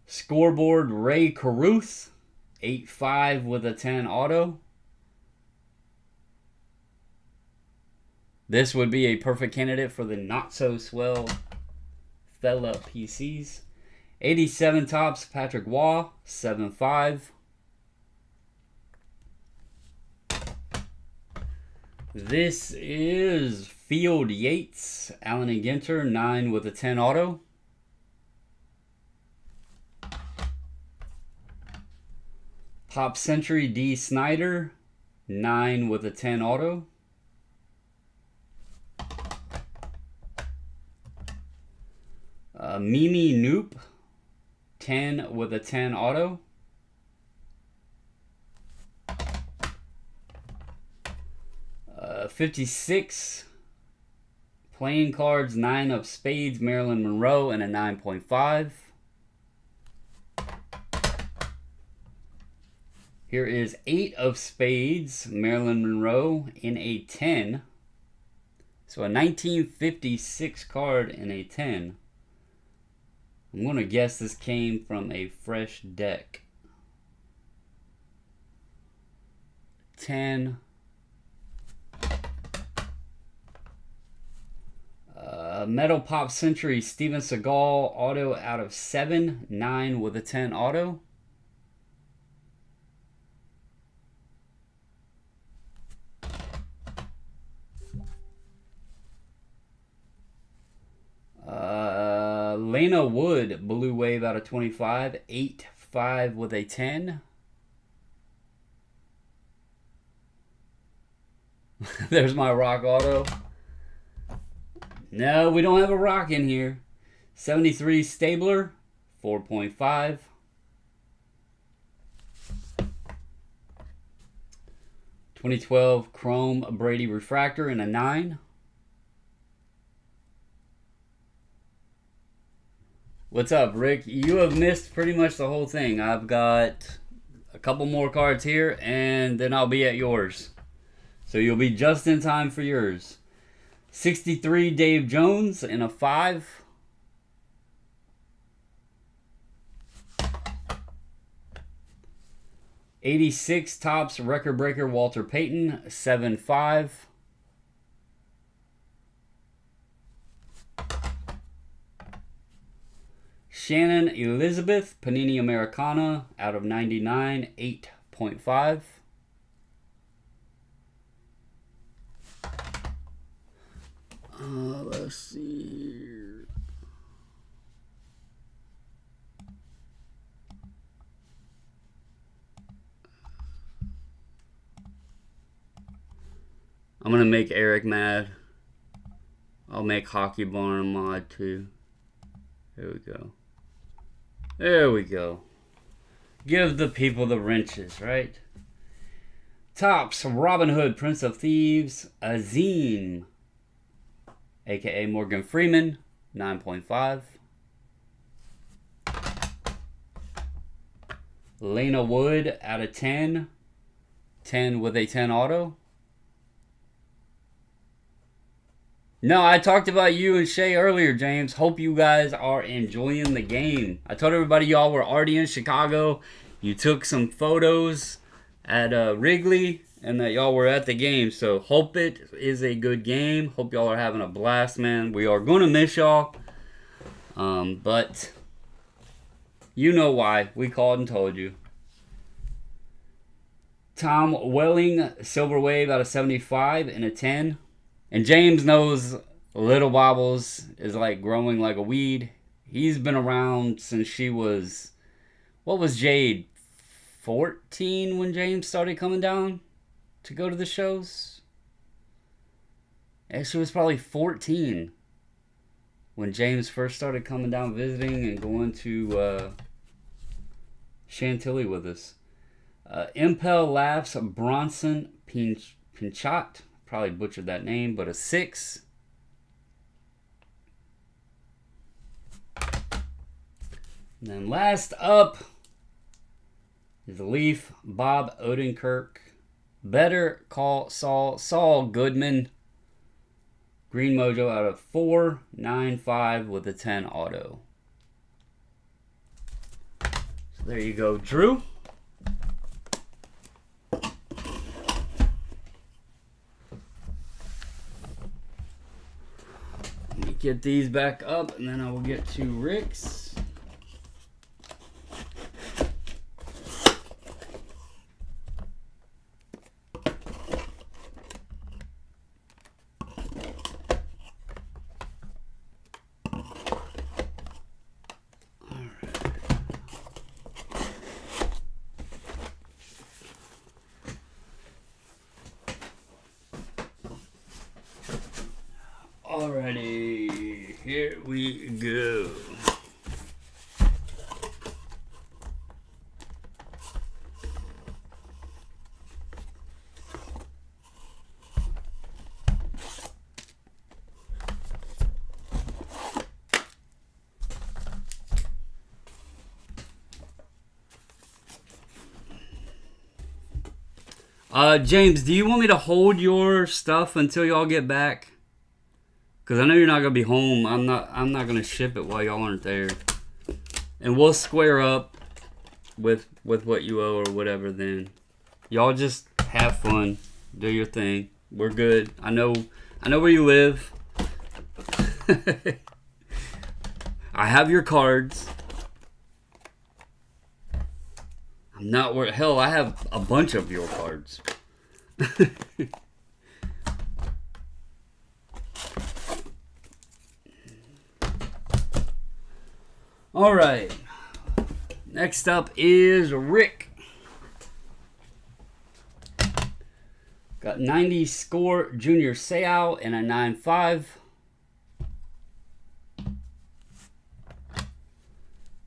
Scoreboard Ray Caruth 8.5 with a 10 auto. This would be a perfect candidate for the not so swell fella PCs. 87 Topps Patrick Waugh 7.5. This is Field Yates Allen and Ginter 9 with a 10 auto. Pop Century D Snyder 9 with a 10 auto. Mimi Noop 10 with a 10 auto. 56 playing cards, 9 of spades, Marilyn Monroe, and a 9.5. Here is 8 of spades, Marilyn Monroe, in a 10. So a 1956 card in a 10. I'm going to guess this came from a fresh deck. 10. Metal Pop Century, Steven Seagal, auto out of 7. 9 with a 10 auto. Lena Wood, Blue Wave out of 25. 8-5 with a 10. There's my rock auto. No, we don't have a rock in here. 73 Stabler, 4.5. (2012) Chrome Brady Refractor in a 9. What's up, Rick? You have missed pretty much the whole thing. I've got a couple more cards here, and then I'll be at yours. So you'll be just in time for yours. 63 Dave Jones in a 5. '86 Topps Record Breaker Walter Payton, 7.5. Shannon Elizabeth, Panini Americana, out of 99, 8.5. Let's see here. I'm going to make Eric mad. I'll make Hockey Barn a mod too. There we go. There we go. Give the people the wrenches, right? Topps Robin Hood, Prince of Thieves, Azim, aka Morgan Freeman, 9.5. Lena Wood out of 10. 10 with a 10 auto. No, I talked about you and Shay earlier, James. Hope you guys are enjoying the game. I told everybody y'all were already in Chicago. You took some photos at Wrigley and that y'all were at the game. So hope it is a good game. Hope y'all are having a blast, man. We are going to miss y'all. But you know why. We called and told you. Tom Welling, Silver Wave out of 75 in a 10. And James knows Little Bobbles is like growing like a weed. He's been around since she was, what was Jade, 14 when James started coming down to go to the shows? And she was probably 14 when James first started coming down visiting and going to Chantilly with us. Impel Laughs, Bronson Pinchat. Probably butchered that name, but a 6. And then last up is Leaf, Bob Odenkirk. Better Call Saul, Saul Goodman. Green Mojo out of 4, 9.5 with a 10 auto. So there you go, Drew. Get these back up, and then I will get to Rick's. Alrighty, here we go. James, do you want me to hold your stuff until y'all get back? Because I know you're not gonna be home. I'm not gonna ship it while y'all aren't there. And we'll square up with what you owe or whatever. Then y'all just have fun, do your thing. We're good. I know where you live. I have your cards. I'm not worried. Hell, I have a bunch of your cards. All right. Next up is Rick. Got 90 score Junior Seau and a 9.5.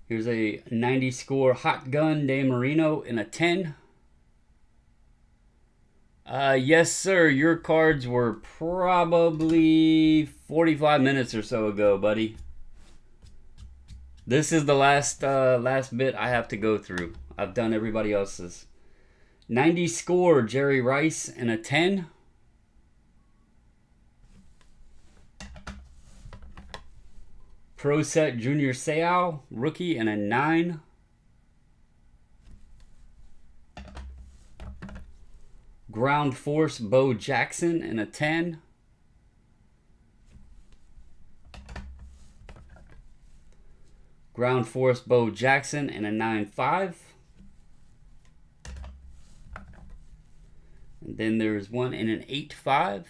Here's a 90 score Hot Gun De Marino in a 10. Yes, sir. Your cards were probably 45 minutes or so ago, buddy. This is the last bit I have to go through. I've done everybody else's. 90 score Jerry Rice in a 10. Pro Set Junior Seau, rookie, and a 9. Ground Force Bo Jackson and a 10. Ground Force Bo Jackson and a 9.5. And then there's one in an 8.5.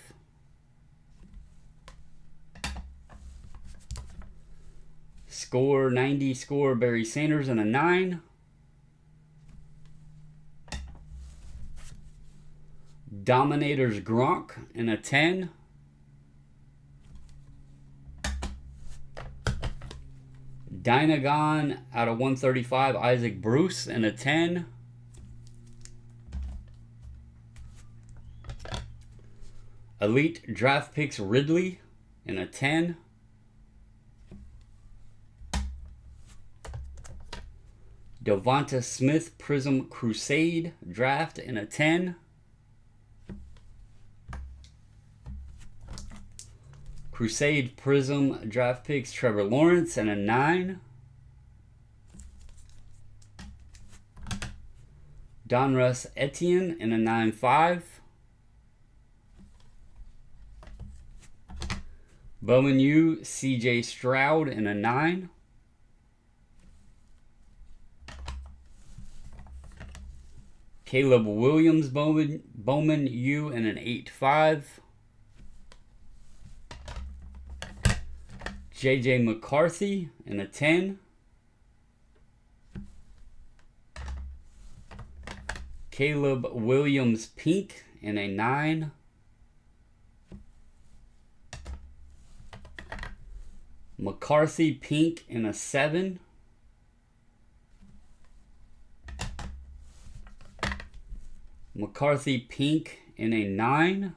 Score 90 score Barry Sanders and a 9. Dominators Gronk and a 10. Dynagon out of 135 Isaac Bruce and a 10. Elite Draft Picks Ridley and a 10. Devonta Smith Prism Crusade Draft and a 10. Crusade Prism Draft Picks Trevor Lawrence and a 9. Donruss Etienne and a 9.5. Bowman U CJ Stroud and a 9. Caleb Williams Bowman U and an 8.5. JJ McCarthy and a 10. Caleb Williams Pink and a 9. McCarthy Pink and a 7. McCarthy Pink in a 9.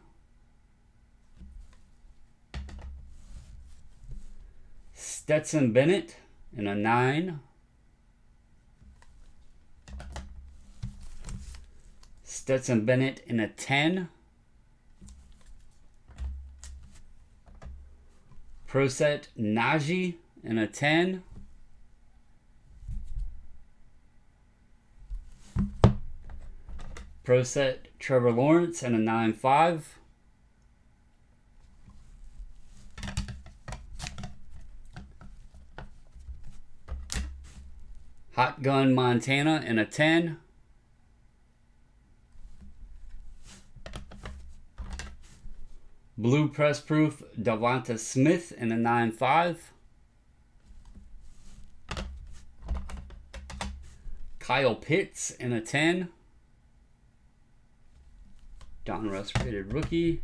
Stetson Bennett in a 9. Stetson Bennett in a 10. Pro Set Najee in a 10. Pro Set Trevor Lawrence and a 9.5. Hot Gun Montana and a 10. Blue Press Proof Devonta Smith and a 9.5. Kyle Pitts and a 10. Donruss rated rookie.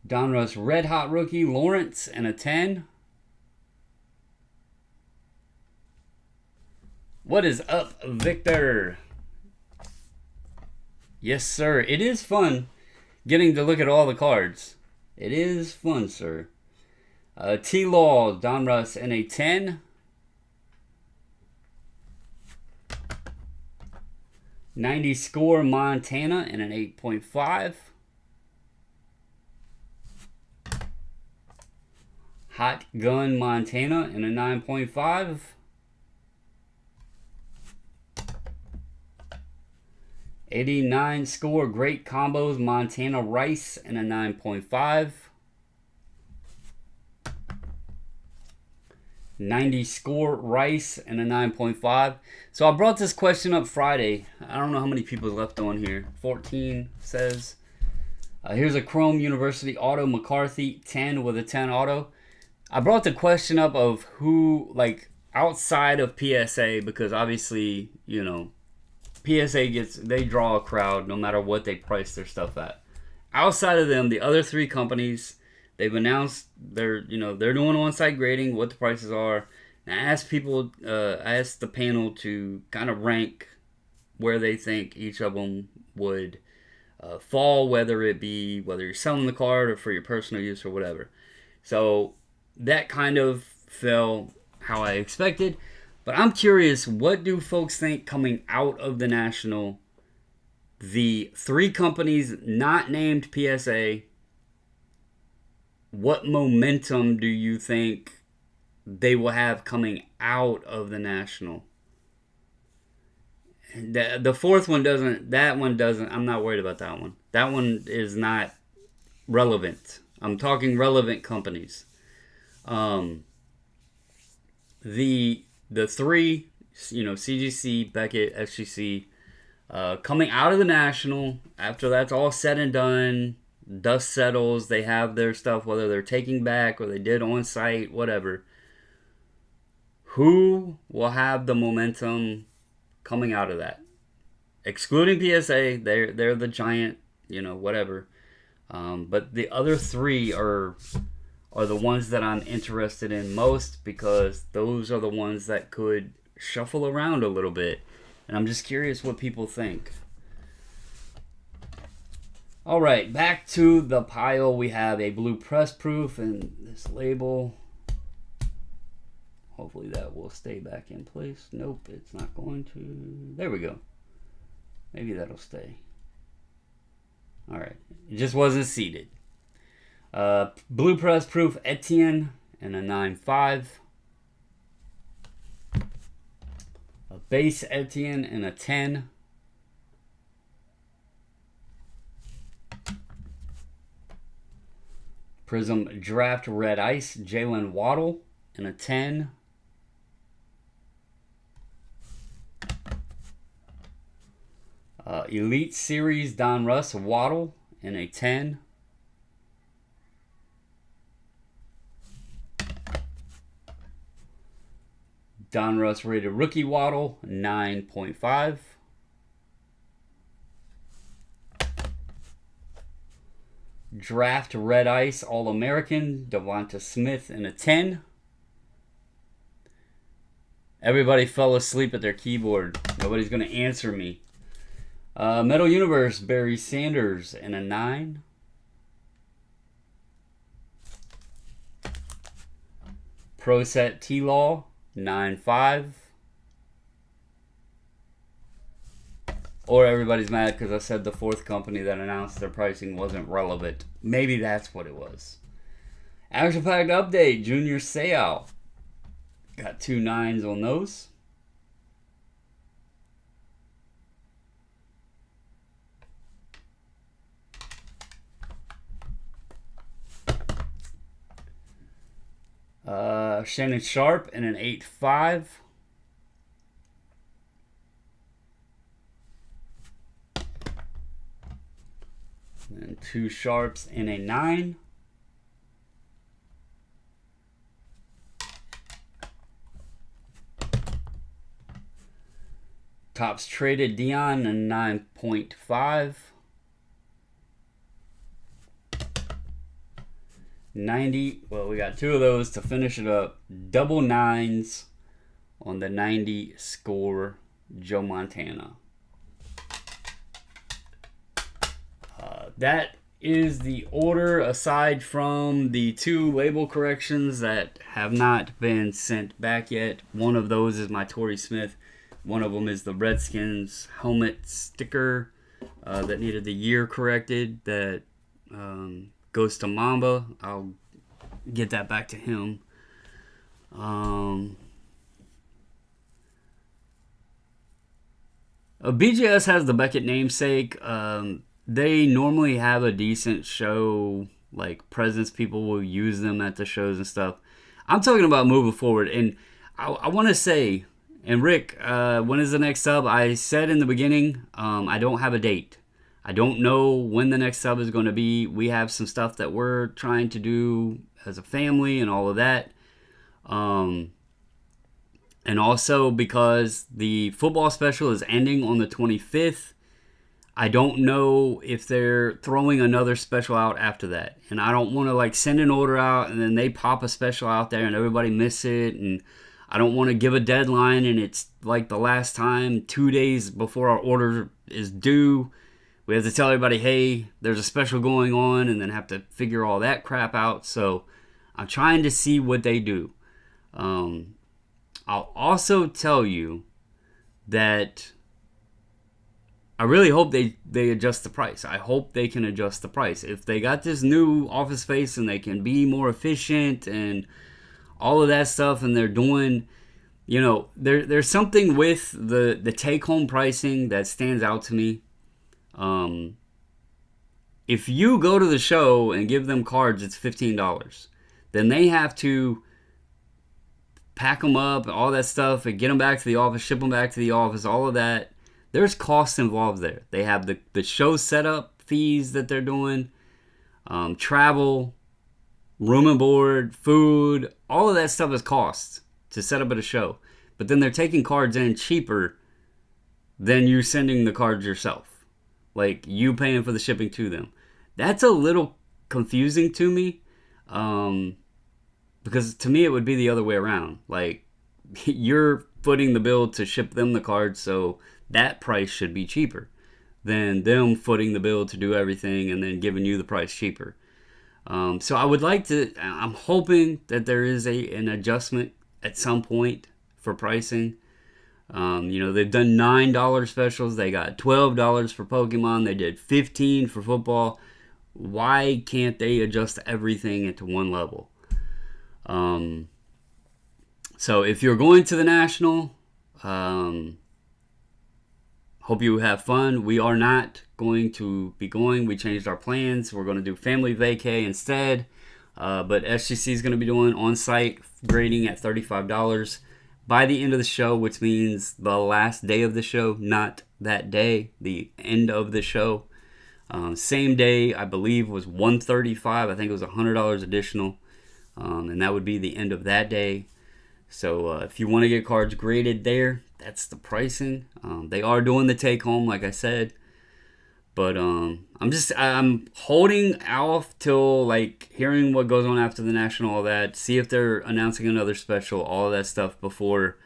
Donruss Red Hot rookie Lawrence and a 10. What is up, Victor? Yes, sir. It is fun getting to look at all the cards. It is fun, sir. T-Law, Donruss and a 10. 90 score Montana in an 8.5. Hot Gun Montana in a 9.5. '89 score Great Combos Montana Rice in a 9.5. 90 score Rice in a 9.5. So I brought this question up Friday. I don't know how many people left on here. 14 says. Here's a Chrome University Auto McCarthy 10 with a 10 auto. I brought the question up of who, like, outside of PSA, because obviously, you know, PSA they draw a crowd no matter what they price their stuff at. Outside of them, the other three companies, they've announced they're doing on-site grading, what the prices are. And I asked the panel to kind of rank where they think each of them would fall, whether you're selling the card or for your personal use or whatever. So that kind of fell how I expected. But I'm curious, what do folks think coming out of the National? The three companies not named PSA, what momentum do you think they will have coming out of the National? The fourth one doesn't, I'm not worried about that one. That one is not relevant. I'm talking relevant companies. The three, CGC, Beckett, SGC, coming out of the National, after that's all said and done, dust settles, they have their stuff, whether they're taking back or they did on site, whatever. Who will have the momentum coming out of that? Excluding PSA, they're the giant, whatever. But the other three are the ones that I'm interested in most, because those are the ones that could shuffle around a little bit. And I'm just curious what people think. All right, back to the pile. We have a blue press proof and this label. Hopefully that will stay back in place. Nope, it's not going to. There we go. Maybe that'll stay. All right, it just wasn't seated. Blue press proof Etienne and a 9.5. A base Etienne and a 10. Prism Draft Red Ice Jalen Waddle and a 10. Elite Series Don Russ Waddle and a 10. Don Russ rated rookie Waddle 9.5. Draft Red Ice All-American Devonta Smith in a 10. Everybody fell asleep at their keyboard. Nobody's going to answer me. Metal Universe Barry Sanders in a 9. Pro Set T-Law 9.5. Or everybody's mad because I said the fourth company that announced their pricing wasn't relevant. Maybe that's what it was. Action Pack Update, Junior Seau. Got 2 9s on those. Shannon Sharp and an 8.5. And 2 Sharps and a 9. Tops Traded Dion and 9.5. 90, well, we got 2 of those to finish it up. Double 9s on the 90 score Joe Montana. That is the order, aside from the 2 label corrections that have not been sent back yet. One of those is my Torrey Smith One of them is the Redskins helmet sticker that needed the year corrected. That goes to Mamba. I'll get that back to him. BGS has the Beckett namesake. They normally have a decent show, like presence. People will use them at the shows and stuff. I'm talking about moving forward, and I want to say, and Rick, when is the next sub? I said in the beginning, I don't have a date. I don't know when the next sub is going to be. We have some stuff that we're trying to do as a family and all of that. And also because the football special is ending on the 25th, I don't know if they're throwing another special out after that. And I don't want to like send an order out and then they pop a special out there and everybody miss it. And I don't want to give a deadline and it's like the last time, 2 days before our order is due, we have to tell everybody, hey, there's a special going on, and then have to figure all that crap out. So I'm trying to see what they do. I'll also tell you that I really hope they adjust the price. I hope they can adjust the price. If they got this new office space and they can be more efficient and all of that stuff, and they're doing, you know, there's something with the take-home pricing that stands out to me. If you go to the show and give them cards, it's $15. Then they have to pack them up, all that stuff, and get them back to the office, ship them back to the office, all of that. There's costs involved there. They have the show setup fees that they're doing, travel, room and board, food, all of that stuff is costs to set up at a show. But then they're taking cards in cheaper than you sending the cards yourself. Like you paying for the shipping to them. That's a little confusing to me. Because to me it would be the other way around. Like you're footing the bill to ship them the cards, so that price should be cheaper than them footing the bill to do everything and then giving you the price cheaper. So I would like to, I'm hoping that there is an adjustment at some point for pricing. You know, they've done $9 specials. They got $12 for Pokemon. They did $15 for football. Why can't they adjust everything into one level? So if you're going to the National, hope you have fun. We are not going to be going. We changed our plans. We're going to do family vacay instead. But SGC is going to be doing on-site grading at $35 by the end of the show, which means the last day of the show, not that day, the end of the show. Same day, I believe, was $135. I think it was $100 additional. And that would be the end of that day. So if you want to get cards graded there, that's the pricing. They are doing the take home, like I said. But I'm holding off till like hearing what goes on after the National, all that. See if they're announcing another special, all of that stuff before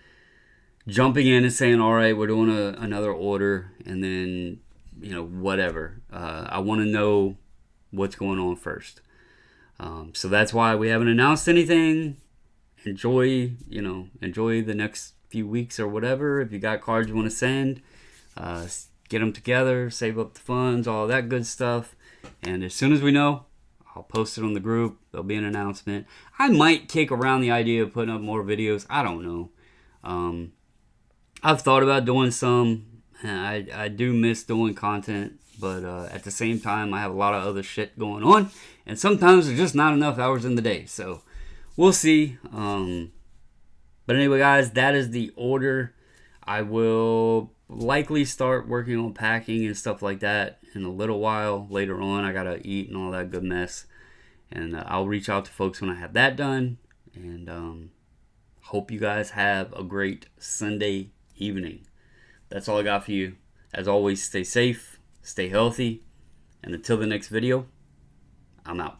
jumping in and saying, all right, we're doing another order, and then, you know, whatever. I want to know what's going on first. So that's why we haven't announced anything. Enjoy the next few weeks or whatever. If you got cards you want to send, get them together, save up the funds, all that good stuff. And as soon as we know, I'll post it on the group. There'll be an announcement. I might kick around the idea of putting up more videos. I don't know. I've thought about doing some. I do miss doing content, but at the same time, I have a lot of other shit going on, and sometimes there's just not enough hours in the day. So we'll see. But anyway, guys, that is the order. I will likely start working on packing and stuff like that in a little while later on. I gotta eat and all that good mess, and I'll reach out to folks when I have that done. And hope you guys have a great Sunday evening. That's all I got for you. As always, stay safe, stay healthy, and until the next video, I'm out.